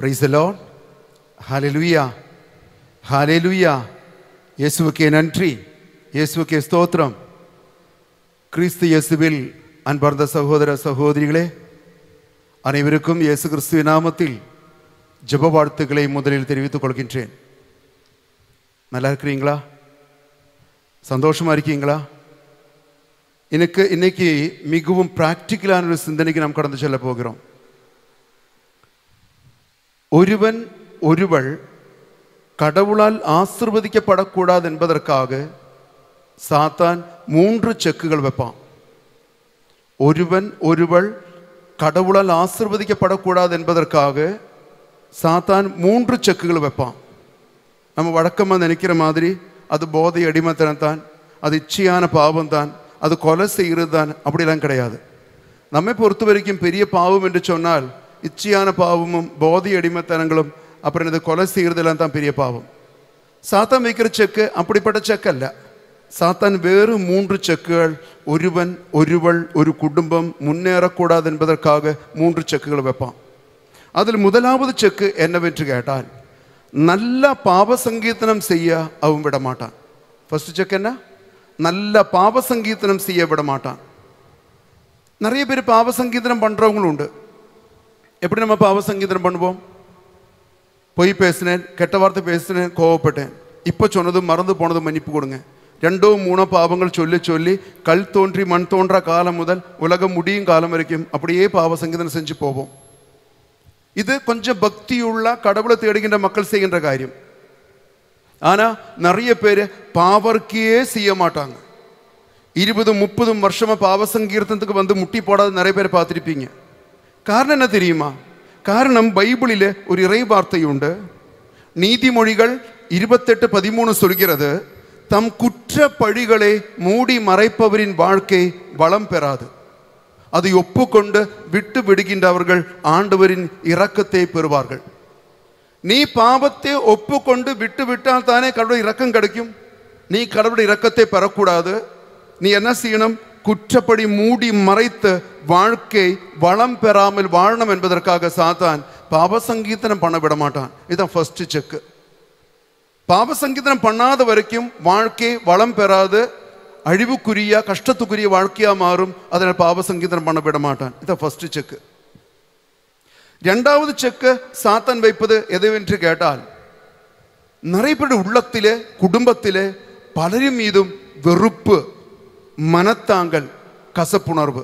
Praise the Lord. ஹல்லேலூயா, ஹல்லேலூயா. இயேசுவுக்கே நன்றி, இயேசுவுக்கே ஸ்தோத்திரம். கிறிஸ்து இயேசுவில் அன்பார்ந்த சகோதர சகோதரிகளே, அனைவருக்கும் இயேசு கிறிஸ்துவின் நாமத்தில் ஜெப வாழ்த்துக்களை முதலில் தெரிவித்துக் கொள்கின்றேன். நல்லா இருக்கிறீங்களா? சந்தோஷமா இருக்கீங்களா? இன்னைக்கு மிகவும் பிராக்டிக்கலான ஒரு சிந்தனைக்கு நாம் கடந்து செல்ல போகிறோம். ஒருவன் ஒருவள் கடவுளால் ஆசீர்வதிக்கப்படக்கூடாது என்பதற்காக சாத்தான் 3 செக்குகள் வைப்பான். ஒருவன் ஒருவள் கடவுளால் ஆசீர்வதிக்கப்படக்கூடாது என்பதற்காக சாத்தான் 3 செக்குகள் வைப்பான். நம்ம வழக்கமாக நினைக்கிற மாதிரி அது போதை அடிமைத்தனம் தான், அது இச்சையான பாவம் தான், அது கொலை செய்கிறது தான், அப்படிலாம் கிடையாது. நம்மை பொறுத்த வரைக்கும் பெரிய பாவம் என்று சொன்னால் இச்சையான பாவமும் போதை அடிமைத்தனங்களும் அப்புறம் இது கொலை செய்கிறதெல்லாம் தான் பெரிய பாவம். சாத்தான் வைக்கிற செக்கு அப்படிப்பட்ட செக்கு அல்ல. சாத்தான் வேறு 3 செக்குகள், ஒருவன் ஒருவள் ஒரு குடும்பம் முன்னேறக்கூடாது என்பதற்காக 3 செக்குகள் வைப்பான். அதில் முதலாவது செக்கு என்னவென்று கேட்டால், நல்ல பாவ சங்கீர்த்தனம் செய்ய அவன் விட மாட்டான். ஃபர்ஸ்ட் செக் என்ன? நல்ல பாவ சங்கீர்த்தனம் செய்ய விட மாட்டான். நிறைய பேர் பாவ சங்கீர்த்தனம் பண்ணுறவங்களும் உண்டு. எப்படி நம்ம பாவ சங்கீதனம் பண்ணுவோம்? பொய் பேசினேன், கெட்ட வார்த்தை பேசினேன், கோவப்பட்டேன், இப்போ சொன்னதும் மறந்து போனதும் மன்னிப்பு கொடுங்க. 2-3 பாவங்கள் சொல்லி சொல்லி கல் தோன்றி மண் தோன்றா காலம் முதல் உலகம் முடியும் காலம் வரைக்கும் அப்படியே பாவ சங்கீதனம் செஞ்சு போவோம். இது கொஞ்சம் பக்தியுள்ள கடவுளை தேடுகின்ற மக்கள் செய்கின்ற காரியம். ஆனால் நிறைய பேர் பாவர்க்கே செய்ய மாட்டாங்க. 20-30 வருஷமா பாவ சங்கீர்த்தனத்துக்கு வந்து முட்டி போடாத நிறைய பேர் பார்த்துருப்பீங்க. காரணம் என்ன தெரியுமா? காரணம் பைபிளில் ஒரு இறை வார்த்தை உண்டு. நீதிமொழிகள் 28:13 சொல்கிறது, தம் குற்ற பழிகளை மூடி மறைப்பவரின் வாழ்க்கை வளம் பெறாது, அதை ஒப்புக்கொண்டு விட்டு விடுகின்றவர்கள் ஆண்டவரின் இரக்கத்தை பெறுவார்கள். நீ பாவத்தை ஒப்புக்கொண்டு விட்டு விட்டால் தானே கடவுளுடைய இரக்கம் கிடைக்கும். நீ கடவுளுடைய இரக்கத்தை பெறக்கூடாது. நீ என்ன செய்யணும்? குற்றப்படி மூடி மறைத்து வாழ்க்கை வளம் பெறாமல் வாழணும் என்பதற்காக சாத்தான் பாவ சங்கீதனம் பண்ண விட மாட்டான். இதுதான் ஃபர்ஸ்ட் செக்கு. பாவ சங்கீதனம் பண்ணாத வரைக்கும் வாழ்க்கை வளம் பெறாது, அழிவுக்குரிய கஷ்டத்துக்குரிய வாழ்க்கையா மாறும். அதனால் பாவ சங்கீதனம் பண்ண விட மாட்டான். இதுதான் ஃபர்ஸ்ட் செக்கு. 2வது செக்கு சாத்தான் வைப்பது எதுவென்று கேட்டால், நிறைய பேர் உள்ளத்திலே குடும்பத்திலே பலரின் மீதும் வெறுப்பு, மனத்தாங்கல், கசப்புணர்வு.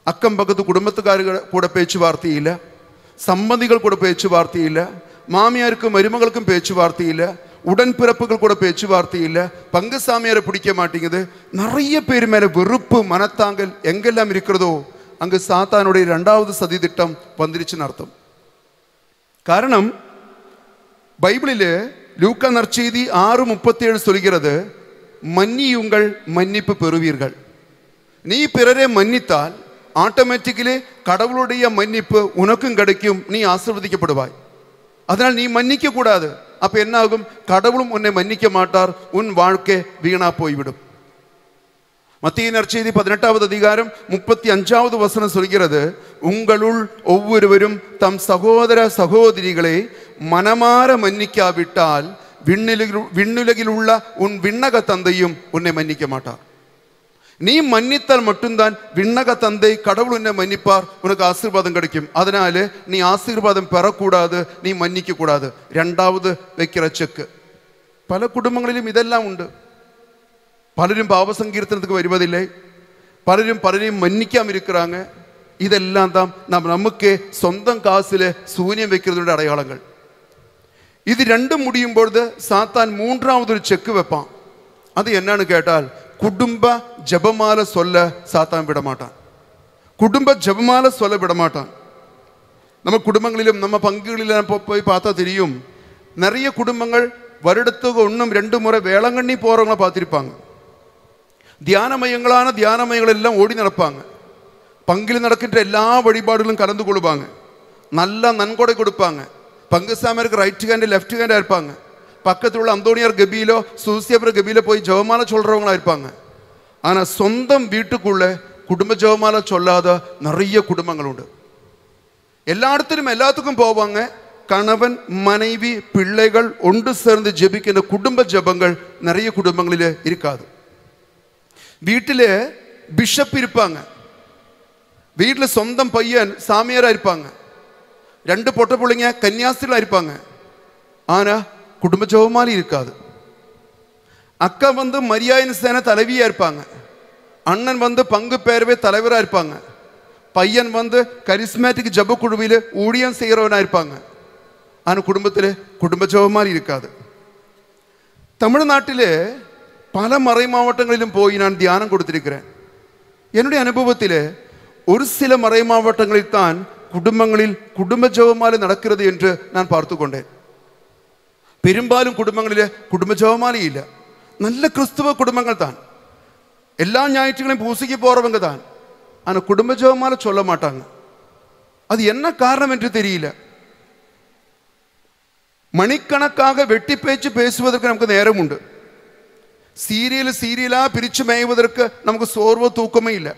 அக்கம் பக்கத்து குடும்பத்துக்காரர்கள் கூட பேச்சுவார்த்தை இல்லை, சம்பந்திகள் கூட பேச்சுவார்த்தை இல்லை, மாமியாருக்கும் மருமகளுக்கும் பேச்சுவார்த்தை இல்லை, உடன்பிறப்புகள் கூட பேச்சுவார்த்தை இல்லை, பங்கு சாமியாரை பிடிக்க மாட்டேங்குது. நிறைய பேர் மேலே வெறுப்பு, மனத்தாங்கல் எங்கெல்லாம் இருக்கிறதோ அங்கு சாத்தானுடைய 2வது சதி திட்டம் வந்துருச்சுன்னு அர்த்தம். காரணம், பைபிளிலே லூக்கா நற்செய்தி 6:37 சொல்கிறது, மன்னியுங்கள் மன்னிப்பு பெறுவீர்கள். நீ பிறரை மன்னித்தால் ஆட்டோமேட்டிக்கலி கடவுளுடைய மன்னிப்பு உனக்கும் கிடைக்கும், நீ ஆசீர்வதிக்கப்படுவாய். அதனால் நீ மன்னிக்க கூடாது. அப்ப என்ன ஆகும்? கடவுளும் உன்னை மன்னிக்க மாட்டார், உன் வாழ்க்கை வீணா போய்விடும். மத்தேயு நற்செய்தி 18வது அதிகாரம் 35வது வசனம் சொல்கிறது, உங்களுள் ஒவ்வொருவரும் தம் சகோதர சகோதரிகளை மனமாற மன்னிக்காவிட்டால் விண்ணுலகில் உள்ள உன் விண்ணக தந்தையும் உன்னை மன்னிக்க மாட்டார். நீ மன்னித்தால் மட்டும்தான் விண்ணக தந்தை கடவுள் உன்னை மன்னிப்பார், உனக்கு ஆசீர்வாதம் கிடைக்கும். அதனால நீ ஆசீர்வாதம் பெறக்கூடாது, நீ மன்னிக்க கூடாது. 2வது வைக்கிற செக்கு. பல குடும்பங்களிலும் இதெல்லாம் உண்டு. பலரும் பாவ சங்கீர்த்தனத்துக்கு வருவதில்லை, பலரையும் மன்னிக்காம இருக்கிறாங்க. இதெல்லாம் தான் நமக்கு சொந்தம் காசுல சூனியம் வைக்கிறதுடைய அடையாளங்கள். இது 2 முடியும் பொழுது சாத்தான் 3வது ஒரு செக்கு வைப்பான். அது என்னன்னு கேட்டால், குடும்ப ஜெபமால சொல்ல சாத்தான் விட மாட்டான். குடும்ப ஜெபமால சொல்ல விட மாட்டான். நம்ம குடும்பங்களிலும் நம்ம பங்குகளிலும் போய் பார்த்தா தெரியும், நிறைய குடும்பங்கள் வருடத்துக்கு 1-2 முறை வேளாங்கண்ணி போறவங்கள பார்த்திருப்பாங்க. தியான மையங்கள் எல்லாம் ஓடி நடப்பாங்க. பங்கில் நடக்கின்ற எல்லா வழிபாடுகளும் கலந்து கொள்வாங்க. நல்லா நன்கொடை கொடுப்பாங்க. பங்கு சாமியாருக்கு ரைட் ஹேண்ட் லெஃப்ட் ஹேண்டா இருப்பாங்க. பக்கத்தில் உள்ள அந்தோனியார் கபியிலோ சூசியபுர கபியில போய் ஜெபமாலை சொல்றவங்களா இருப்பாங்க. ஆனா சொந்தம் வீட்டுக்குள்ள குடும்ப ஜெபமாலை சொல்லாத நிறைய குடும்பங்கள் உண்டு. எல்லா இடத்துலையும் எல்லாத்துக்கும் போவாங்க. கணவன் மனைவி பிள்ளைகள் ஒன்று சேர்ந்து ஜெபிக்கின்ற குடும்ப ஜெபங்கள் நிறைய குடும்பங்களில் இருக்காது. வீட்டில் பிஷப் இருப்பாங்க, வீட்டில் சொந்தம் பையன் சாமியாராக இருப்பாங்க, 2 பொட்ட பிள்ளைங்க கன்னியாஸ்திரிகளாக இருப்பாங்க. ஆனால் குடும்ப ஜெபமாலி இருக்காது. அக்கா மரியாயின் சேன தலைவியாக இருப்பாங்க, அண்ணன் பங்கு பேரவை தலைவராக இருப்பாங்க, பையன் கரிஸ்மேட்டிக் ஜப குழுவில் ஊழியம் செய்கிறவனாக இருப்பாங்க. ஆனால் குடும்பத்தில் குடும்ப ஜெபமாலி இருக்காது. தமிழ்நாட்டில் பல மறை மாவட்டங்களிலும் போய் நான் தியானம் கொடுத்திருக்கிறேன். என்னுடைய அனுபவத்தில் ஒரு சில மறை மாவட்டங்களில் தான் குடும்பங்களில் குடும்ப ஜெபமாலை நடக்கிறது என்று நான் பார்த்து கொண்டேன். பெரும்பாலும் குடும்பங்களில் குடும்ப ஜெபமாலை இல்லை. நல்ல கிறிஸ்துவ குடும்பங்கள் தான், எல்லா ஞாயிற்றுகளையும் பூசிக்கு போறவங்க தான். ஆனால் குடும்ப ஜெபமாலை சொல்ல மாட்டாங்க. அது என்ன காரணம் என்று தெரியல. மணிக்கணக்காக வெட்டி பேச்சு பேசுவதற்கு நமக்கு நேரம் உண்டு. சீரியலா பிரிச்சு மேய்வதற்கு நமக்கு சோர்வோ தூக்கமே இல்லை.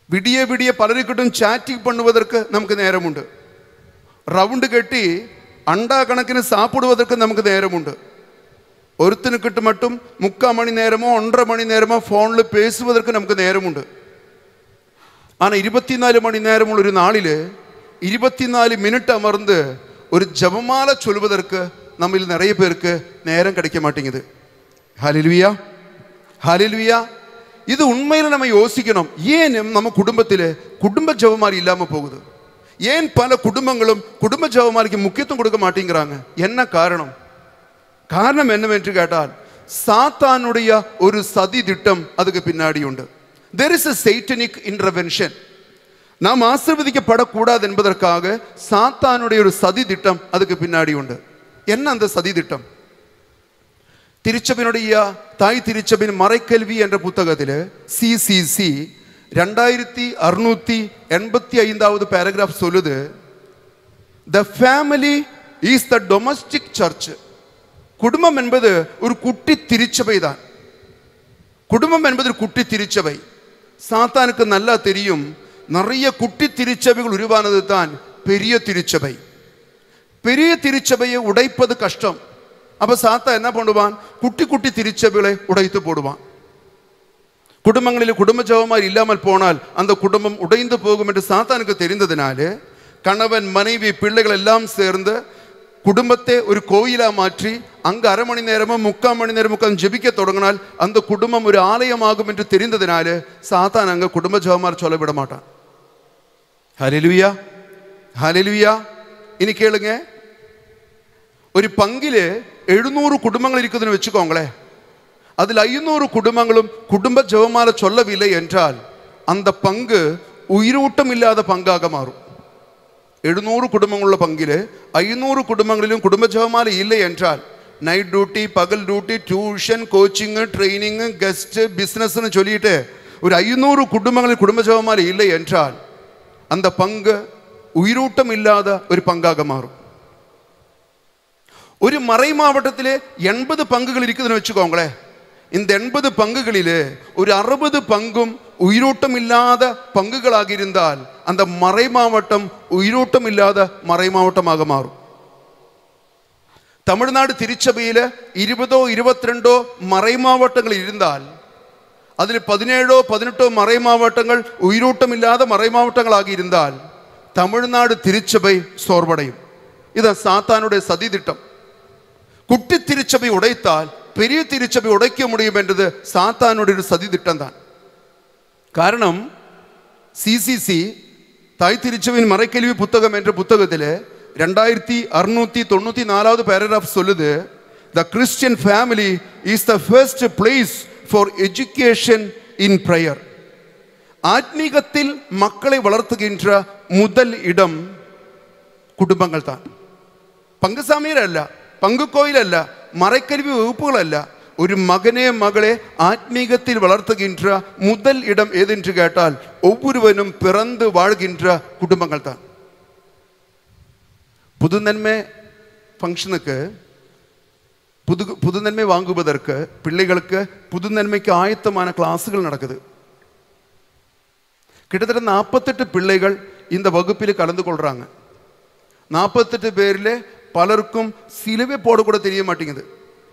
விடிய விடிய பலருக்கிட்டும் சாட்டிங் பண்ணுவதற்கு நமக்கு நேரம் உண்டு. ரவுண்டு கட்டி அண்டா கணக்கிന് சாப்பிடுவதற்கு நமக்கு நேரம் உண்டு. ஒருத்தனுக்கிட்ட மட்டும் 3/4 மணி நேரமோ 1.5 மணி நேரமோ ഫോണിൽ பேசுவதற்கு நமக்கு நேரம் உண்டு. ஆனால் 24 மணி நேரம் உள்ள ஒரு நாளில் 24 மினிட் அமர்ந்து ஒரு ஜெபமாலை சொல்வதற்கு நம்மில் நிறைய பேருக்கு நேரம் கிடைக்க மாட்டேங்குது. ஹல்லேலூயா, ஹல்லேலூயா. இது உண்மையில் நம்ம யோசிக்கணும். ஏன் நம்ம குடும்பத்தில் குடும்ப ஜெபமாலை இல்லாமல் போகுது? ஏன் பல குடும்பங்களும் குடும்ப ஜெபமாலைக்கு முக்கியத்துவம் கொடுக்க மாட்டேங்கிறாங்க? என்ன காரணம்? காரணம் என்னவென்று கேட்டால் சாத்தானுடைய ஒரு சதி திட்டம் அதுக்கு பின்னாடி உண்டு. There is a satanic intervention. நாம் ஆசீர்வதிக்கப்படக்கூடாது என்பதற்காக சாத்தானுடைய ஒரு சதி திட்டம் அதுக்கு பின்னாடி உண்டு. என்ன அந்த சதி திட்டம்? திருச்சபையினுடைய தாய் திருச்சபையின் மறைக்கல்வி என்ற புத்தகத்தில் CCC 2685வது பேராகிராஃப் சொல்லுது, the family is the domestic church. குடும்பம் என்பது ஒரு குட்டி திருச்சபை தான். குடும்பம் என்பது ஒரு குட்டி திருச்சபை. சாத்தானுக்கு நல்லா தெரியும், நிறைய குட்டி திருச்சபைகள் உருவானது தான் பெரிய திருச்சபை. பெரிய திருச்சபையை உடைப்பது கஷ்டம். அப்ப சாத்தான் என்ன பண்ணுவான்? குட்டி குட்டி திருச்சபைகளை உடைத்து போடுவான். குடும்பங்களில் குடும்ப ஜெபமாலை இல்லாமல் போனால் அந்த குடும்பம் உடைந்து போகும் என்று சாத்தானுக்கு தெரிந்ததினால கணவன் மனைவி பிள்ளைகள் எல்லாம் சேர்ந்து குடும்பத்தை ஒரு கோயிலா மாற்றி அங்கு 1/2 மணி நேரமோ 3/4 மணி நேரமோ ஜெபிக்க தொடங்கினால் அந்த குடும்பம் ஒரு ஆலயமாகும் என்று தெரிந்ததினால சாத்தான் அங்க குடும்ப ஜெபமாலை சொல்ல விட மாட்டான். ஹல்லேலூயா, ஹல்லேலூயா. இனி கேளுங்க, ஒரு பங்கில் 700 குடும்பங்கள் இருக்குதுன்னு வச்சுக்கோங்களேன். அதில் 500 குடும்பங்களும் குடும்ப ஜெபமாலை சொல்லவில்லை என்றால் அந்த பங்கு உயிரூட்டம் இல்லாத பங்காக மாறும். 700 குடும்பங்களுள்ள பங்கில் 500 குடும்பங்களிலும் குடும்ப ஜெபமாலை இல்லை என்றால் நைட் டியூட்டி, பகல் duty, tuition, coaching, training, guest, பிஸ்னஸ்ன்னு சொல்லிட்டு ஒரு 500 குடும்பங்களில் குடும்ப ஜெபமாலை இல்லை என்றால் அந்த பங்கு உயிரூட்டம் இல்லாத ஒரு பங்காக மாறும். ஒரு மறை மாவட்டத்திலே 80 பங்குகள் இருக்குதுன்னு வச்சுக்கோங்களேன். இந்த 80 பங்குகளிலே ஒரு 60 பங்கும் உயிரோட்டம் இல்லாத பங்குகளாக இருந்தால் அந்த மறை மாவட்டம் உயிரோட்டம் இல்லாத மறை மாவட்டமாக மாறும். தமிழ்நாடு திருச்சபையில் 20 22 மறை மாவட்டங்கள் இருந்தால் அதில் 17 18 மறை மாவட்டங்கள் உயிரோட்டம் இல்லாத மறை மாவட்டங்களாக இருந்தால் தமிழ்நாடு திருச்சபை சோர்வடையும். இது சாத்தானுடைய சதி திட்டம். குட்டி திருச்சபை உடைத்தால் பெரிய திருச்சபை உடைக்க முடியும் என்றது சாத்தானுடைய சதி திட்டம் தான். காரணம், CCC தாய் திருச்சபையின் மறைக்கல்வி புத்தகம் என்ற புத்தகத்தில் 2694வது பேராகிராஃப் சொல்லுது, the Christian family is the first place for education in prayer. ஆத்மீகத்தில் மக்களை வளர்த்துகின்ற முதல் இடம் குடும்பங்கள் தான். பங்கு சாமியர் அல்ல, பங்கு கோயில் அல்ல, மறைக்கல்வி வகுப்புகள் அல்ல. ஒரு மகனே மகளே ஆத்மீகத்தில் வளர்த்துகின்ற முதல் இடம் ஏதென்று கேட்டால் ஒவ்வொருவனும் பிறந்து வாழ்கின்ற குடும்பங்கள் தான். புதுநன்மை ஃபங்க்ஷனுக்கு புதுநன்மை வாங்குவதற்கு பிள்ளைகளுக்கு புதுநன்மைக்கு ஆயத்தமான கிளாஸுகள் நடக்குது. கிட்டத்தட்ட 48 பிள்ளைகள் இந்த வகுப்பில் கலந்து கொள்றாங்க. 48 பேரில் பலருக்கும் சிலுவை போடக்கூட தெரிய மாட்டேங்குது.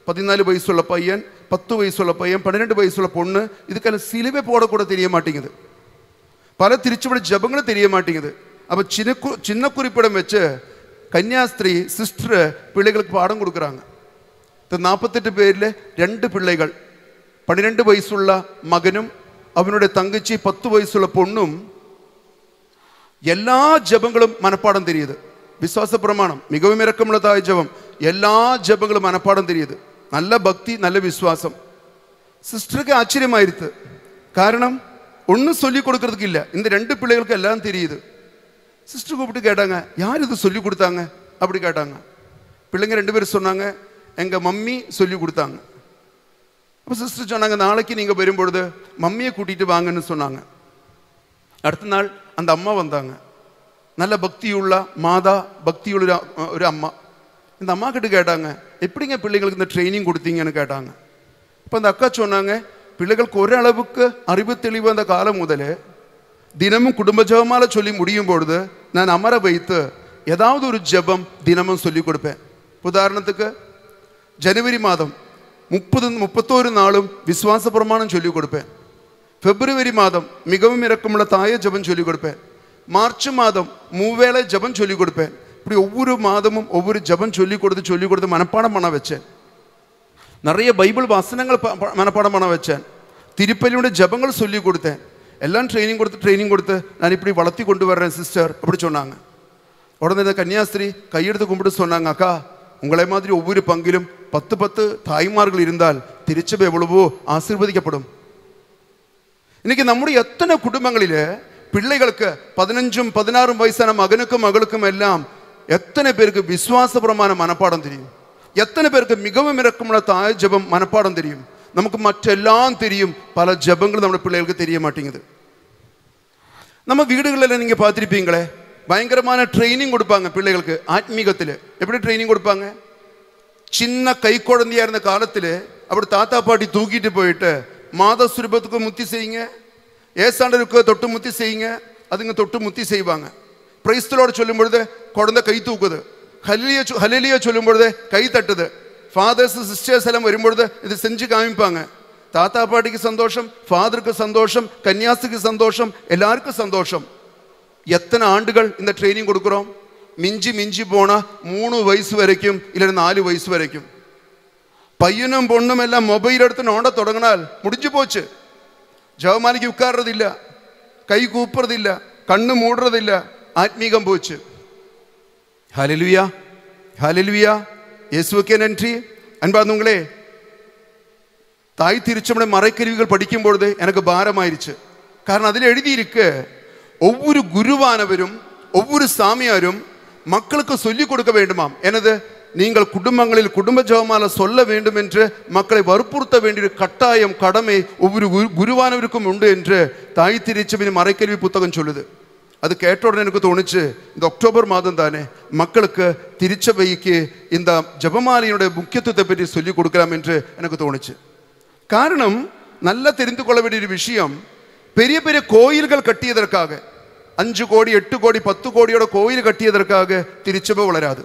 14 வயசுள்ள பையன், 10 வயசுள்ள பையன், 12 வயசுள்ள பொண்ணு, இதுக்கெல்லாம் சிலுவை போடக்கூட தெரிய மாட்டேங்குது. பல திருச்சபடி ஜபங்களும் தெரிய மாட்டேங்குது. அப்போ சின்ன குறிப்பிடம் வச்சு கன்னியாஸ்திரி சிஸ்டர் பிள்ளைகளுக்கு பாடம் கொடுக்குறாங்க. 48 பேரில் 2 பிள்ளைகள், 12 வயசுள்ள மகனும் அவனுடைய தங்கச்சி 10 வயசுள்ள பொண்ணும் எல்லா ஜபங்களும் மனப்பாடம் தெரியுது. விசுவாச பிரமாணம், மிகவும் இரக்கமுள்ள தாய் ஜபம், எல்லா ஜபங்களும் மனப்பாடம் தெரியுது. நல்ல பக்தி, நல்ல விசுவாசம். சிஸ்டருக்கு ஆச்சரியமாயிருது. காரணம், ஒன்றும் சொல்லிக் கொடுக்கறதுக்கு இல்லை. இந்த 2 பிள்ளைகளுக்கு எல்லாம் தெரியுது. சிஸ்டர் கூப்பிட்டு கேட்டாங்க, யார் இது சொல்லி கொடுத்தாங்க அப்படி கேட்டாங்க. பிள்ளைங்க 2 பேரும் சொன்னாங்க, எங்கள் மம்மி சொல்லி கொடுத்தாங்க. அப்போ சிஸ்டர் சொன்னாங்க, நாளைக்கு நீங்கள் வரும்பொழுது மம்மியை கூட்டிகிட்டு வாங்கன்னு சொன்னாங்க. அடுத்த நாள் அந்த அம்மா வந்தாங்க. நல்ல பக்தியுள்ள மாதா, பக்தியுள்ள ஒரு அம்மா. இந்த அம்மா கிட்ட கேட்டாங்க, எப்படிங்க பிள்ளைகளுக்கு இந்த ட்ரைனிங் கொடுத்தீங்கன்னு கேட்டாங்க. இப்போ அந்த அக்கா சொன்னாங்க, பிள்ளைகளுக்கு ஒரளவுக்கு அறிவு தெளிவு அந்த காலம் முதலே தினமும் குடும்ப ஜபமால சொல்லி முடியும் பொழுது நான் அமர வைத்து ஏதாவது ஒரு ஜபம் தினமும் சொல்லி கொடுப்பேன். உதாரணத்துக்கு ஜனவரி மாதம் 31 நாளும் விசுவாச பிரமாணம் சொல்லிக் கொடுப்பேன். பிப்ரவரி மாதம் மிகவும் இரக்கமுள்ள தாய ஜபம் சொல்லிக் கொடுப்பேன். மார்ச் மாதம் 3 வேளை ஜபம் சொல்லிக் கொடுப்பேன். இப்படி ஒவ்வொரு மாதமும் ஒவ்வொரு ஜபம் சொல்லிக் கொடுத்து மனப்பாடம் பண்ண வச்சேன். நிறைய பைபிள் வசனங்கள் மனப்பாடம் பண்ண வச்சேன். திருப்பலியோட ஜபங்கள் சொல்லி கொடுத்தேன். எல்லாம் ட்ரைனிங் கொடுத்து நான் இப்படி வளர்த்தி கொண்டு வர்றேன் சிஸ்டர் அப்படி சொன்னாங்க. உடனே இந்த கன்னியாஸ்திரி கையெடுத்து கும்பிட்டு சொன்னாங்க, அக்கா, உங்களை மாதிரி ஒவ்வொரு பங்கிலும் 10 தாய்மார்கள் இருந்தால் திருச்சபை எவ்வளவோ ஆசீர்வதிக்கப்படும். இன்னைக்கு நம்முடைய எத்தனை குடும்பங்களில் பிள்ளைகளுக்கு 15 16 வயசான மகனுக்கும் மகளுக்கும் எல்லாம் எத்தனை பேருக்கு விசுவாசபரமான மனப்பாடம் தெரியும்? எத்தனை பேருக்கு மிகவும் இரக்கமுள்ள தாய் ஜபம் மனப்பாடம் தெரியும்? நமக்கு மற்றெல்லாம் தெரியும், பல ஜபங்கள் நம்ம பிள்ளைகளுக்கு தெரிய மாட்டேங்குது. நம்ம வீடுகளில் நீங்கள் பார்த்துருப்பீங்களே, பயங்கரமான ட்ரைனிங் கொடுப்பாங்க பிள்ளைகளுக்கு. ஆத்மீகத்தில் எப்படி ட்ரைனிங் கொடுப்பாங்க? சின்ன கை குழந்தையா இருந்த காலத்தில் அப்படி தாத்தா பாட்டி தூக்கிட்டு போயிட்டு மாத சுரூபத்துக்கு முத்தி செய்யுங்க, ஏசாண்டருக்கு தொட்டு முத்தி செய்யுங்க, அதுங்க தொட்டு முத்தி செய்வாங்க. பிரைஸ்தலோட சொல்லும் பொழுது குழந்தை கை தூக்குது, ஹல்லேலூயா சொல்லும் பொழுது கை தட்டுது. ஃபாதர்ஸ் சிஸ்டர்ஸ் எல்லாம் வரும்பொழுது இது செஞ்சு காமிப்பாங்க. தாத்தா பாட்டிக்கு சந்தோஷம், ஃபாதருக்கு சந்தோஷம், கன்னியாஸ்திரிக்கு சந்தோஷம், எல்லாருக்கும் சந்தோஷம். எத்தனை ஆண்டுகள் இந்த ட்ரைனிங் கொடுக்குறோம்? மிஞ்சி போனா 3 வயசு வரைக்கும், இல்லை 4 வயசு வரைக்கும். பையனும் பொண்ணும் எல்லாம் மொபைல் எடுத்து நோண்ட தொடங்கினால் முடிஞ்சு போச்சு. ஜெபமாலைக்கு உட்கார்றது இல்லை, கை கூப்புறது இல்லை, கண்ணு மூடுறது இல்லை, ஆத்மீகம் போச்சு. ஹல்லேலூயா, ஹல்லேலூயா, இயேசுவுக்கே நன்றி. அன்பார்ந்தவங்களே, தாய் திருச்சபை மறைக்கருவிகள் படிக்கும் பொழுது எனக்கு பாரமாயிருச்சு. காரணம், அதில் எழுதியிருக்கு, ஒவ்வொரு குருவானவரும் ஒவ்வொரு சாமியாரும் மக்களுக்கு சொல்லிக் கொடுக்க வேண்டுமாம். எனது நீங்கள் குடும்பங்களில் குடும்ப ஜெபமாலை சொல்ல வேண்டும் என்று மக்களை வற்புறுத்த வேண்டிய கட்டாயம், கடமை ஒவ்வொரு குருவானவருக்கும் உண்டு என்று தாய் திருச்சபையின் மறைக்கல்வி புத்தகம் சொல்லுது. அது கேட்ட உடனே எனக்கு தோணுச்சு, இந்த அக்டோபர் மாதம் தானே மக்களுக்கு திருச்சபைக்கு இந்த ஜெபமாலையினுடைய முக்கியத்துவத்தை பற்றி சொல்லிக் கொடுக்கலாம் என்று எனக்கு தோணுச்சு. காரணம், நல்லா தெரிந்து கொள்ள வேண்டிய விஷயம், பெரிய பெரிய கோயில்கள் கட்டியதற்காக 5 கோடி 8 கோடி 10 கோடியோட கோயில் கட்டியதற்காக திருச்சபை வளராது.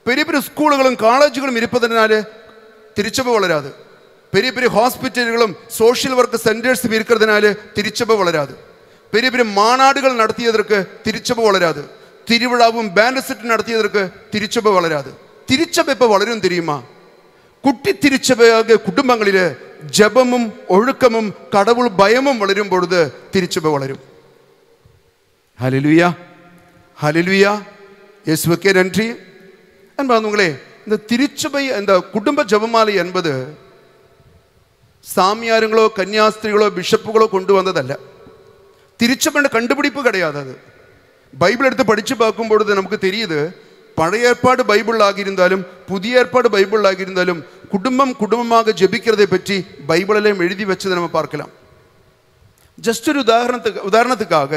பெரிய பெரிய ஸ்கூலுகளும் காலேஜுகளும் இருப்பதனால திருச்சபை வளராது. பெரிய பெரிய ஹாஸ்பிட்டல்களும் சோஷியல் ஒர்க் சென்டர்ஸும் இருக்கிறதுனால திருச்சபை வளராது. பெரிய பெரிய மாநாடுகள் நடத்தியதற்கு திருச்சபை வளராது. திருவிழாவும் பேண்ட் செட் நடத்தியதற்கு திருச்சபை வளராது. திருச்சபை எப்போ வளரும் தெரியுமா? குட்டி திருச்சபையாக குடும்பங்களில் ஜபமும் ஒழுக்கமும் கடவுள் பயமும் வளரும் பொழுது திருச்சபை வளரும். ஹல்லேலூயா, ஹல்லேலூயா, இயேசுவுக்கே நன்றி. அன்பார்ந்தவங்களே, இந்த திருச்சபை, இந்த குடும்ப ஜபமாலை என்பது சாமியாருங்களோ கன்னியாஸ்திரிகளோ பிஷப்புகளோ கொண்டு வந்ததல்ல. திருச்சபையோட கண்டுபிடிப்பு கிடையாது. அது பைபிள் எடுத்து படித்து பார்க்கும் பொழுது நமக்கு தெரியுது, பழைய ஏற்பாடு பைபிள் ஆகியிருந்தாலும் புதிய ஏற்பாடு பைபிள் ஆகியிருந்தாலும் குடும்பமாக ஜெபிக்கிறதை பற்றி பைபிளிலும் எழுதி வச்சதை நம்ம பார்க்கலாம். ஜஸ்ட் ஒரு உதாரணத்துக்காக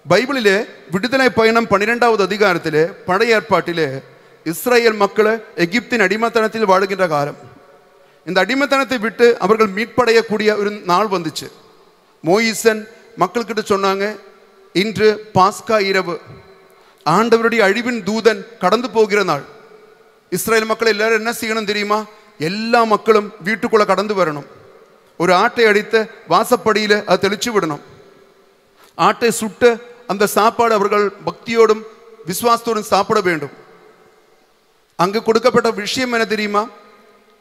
பைபிளிலே விடுதலை பயணம் 12வது அதிகாரத்திலே பழைய ஏற்பாட்டிலே இஸ்ரேல் மக்களை எகிப்தின் அடிமைத்தனத்தில் வாழுகின்ற காலம். இந்த அடிமைத்தனத்தை விட்டு அவர்கள் மீட்படையக்கூடிய ஒரு நாள் வந்துச்சு. மோயிசன் மக்கள்கிட்ட சொன்னாங்க, இன்று பாஸ்கா இரவு, ஆண்டவருடைய அழிவின் தூதன் கடந்து போகிற நாள். இஸ்ரேல் மக்கள் எல்லாரும் என்ன செய்யணும் தெரியுமா? எல்லா மக்களும் வீட்டுக்குள்ள கடந்து வரணும். ஒரு ஆட்டை அடித்து வாசப்படியில் அதை தெளிச்சு விடணும். ஆட்டை சுட்டு அந்த சாப்பாடு அவர்கள் பக்தியோடும் விசுவாசத்தோடும் சாப்பிட வேண்டும். அங்கு கொடுக்கப்பட்ட விஷயம் என்ன தெரியுமா?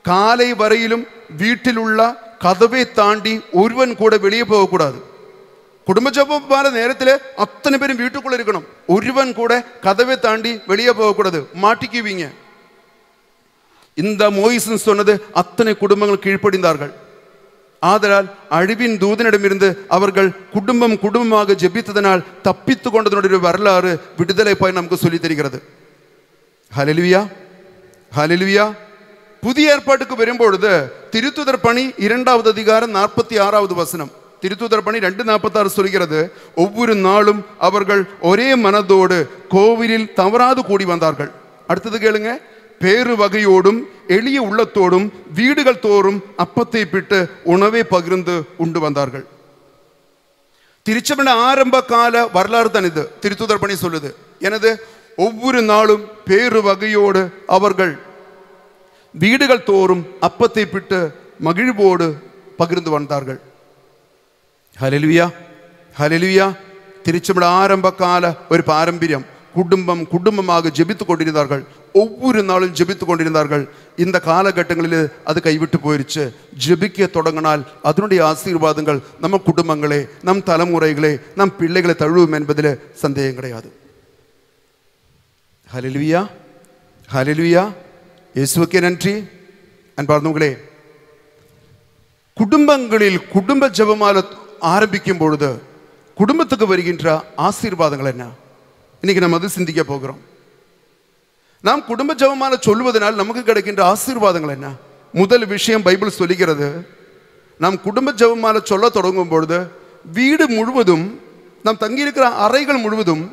காலை வரையிலும் வீட்டில் உள்ள கதவை தாண்டி ஒருவன் கூட வெளியே போகக்கூடாது. குடும்ப ஜெபமான நேரத்தில் அத்தனை பேரும் வீட்டுக்குள்ள இருக்கணும். ஒருவன் கூட கதவை தாண்டி வெளியே போகக்கூடாது, மாட்டிக்குவீங்க. இந்த மோயிசன் சொன்னது அத்தனை குடும்பங்கள் கீழ்ப்படிந்தார்கள். ஆதலால் அழிவின் தூதனிடமிருந்து அவர்கள் குடும்பமாக ஜெபித்ததனால் தப்பித்து கொண்டதனுடைய வரலாறு விடுதலை போய் நமக்கு சொல்லி தருகிறது. ஹல்லேலூயா, ஹல்லேலூயா. புதிய ஏற்பாட்டுக்கு வரும்பொழுது திருத்துதர் பணி 2வது அதிகாரம் 46வது வசனம், திருத்துதர் பணி 2:46 சொல்கிறது, ஒவ்வொரு நாளும் அவர்கள் ஒரே மனதோடு கோவிலில் தவறாது கூடி வந்தார்கள். அடுத்தது கேளுங்க, பேரு வகையோடும் எளிய உள்ளத்தோடும் வீடுகள் தோறும் அப்பத்தை பிட்டு உணவை பகிர்ந்து உண்டு வந்தார்கள். திருச்சபையின் ஆரம்ப கால வரலாறு தான் இது. திருத்துதர் பணி சொல்லுது எனது ஒவ்வொரு நாளும் பேரு வகையோடு அவர்கள் வீடுகள் தோறும் அப்பத்தை பிட்டு மகிழ்வோடு பகிர்ந்து வந்தார்கள். ஹல்லேலூயா, ஹல்லேலூயா. திருச்சபையின் ஆரம்ப கால ஒரு பாரம்பரியம். குடும்பமாக ஜெபித்துக் கொண்டிருந்தார்கள். ஒவ்வொரு நாளும் ஜெபித்துக் கொண்டிருந்தார்கள். இந்த காலகட்டங்களில் அது கைவிட்டு போயிருச்சு. ஜெபிக்க தொடங்கினால் அதனுடைய ஆசீர்வாதங்கள் நம்ம குடும்பங்களே, நம் தலைமுறைகளே, நம் பிள்ளைகளை தழுவும் என்பதில் சந்தேகம் கிடையாது. ஹல்லேலூயா, ஹல்லேலூயா. இயேசுவுக்கே நன்றி. அன்பார்ந்தவர்களே, குடும்பங்களில் குடும்ப ஜெபமால ஆரம்பிக்கும் பொழுது குடும்பத்துக்கு வருகின்ற ஆசீர்வாதங்கள் என்ன? இன்னைக்கு நம்ம அது சிந்திக்க போகிறோம். நாம் குடும்ப ஜெபமால சொல்வதனால் நமக்கு கிடைக்கின்ற ஆசீர்வாதங்கள் என்ன? முதல் விஷயம் பைபிள் சொல்லுகிறது, நாம் குடும்ப ஜெபமால சொல்ல தொடங்கும் பொழுது வீடு முழுவதும், நாம் தங்கியிருக்கிற அறைகள் முழுவதும்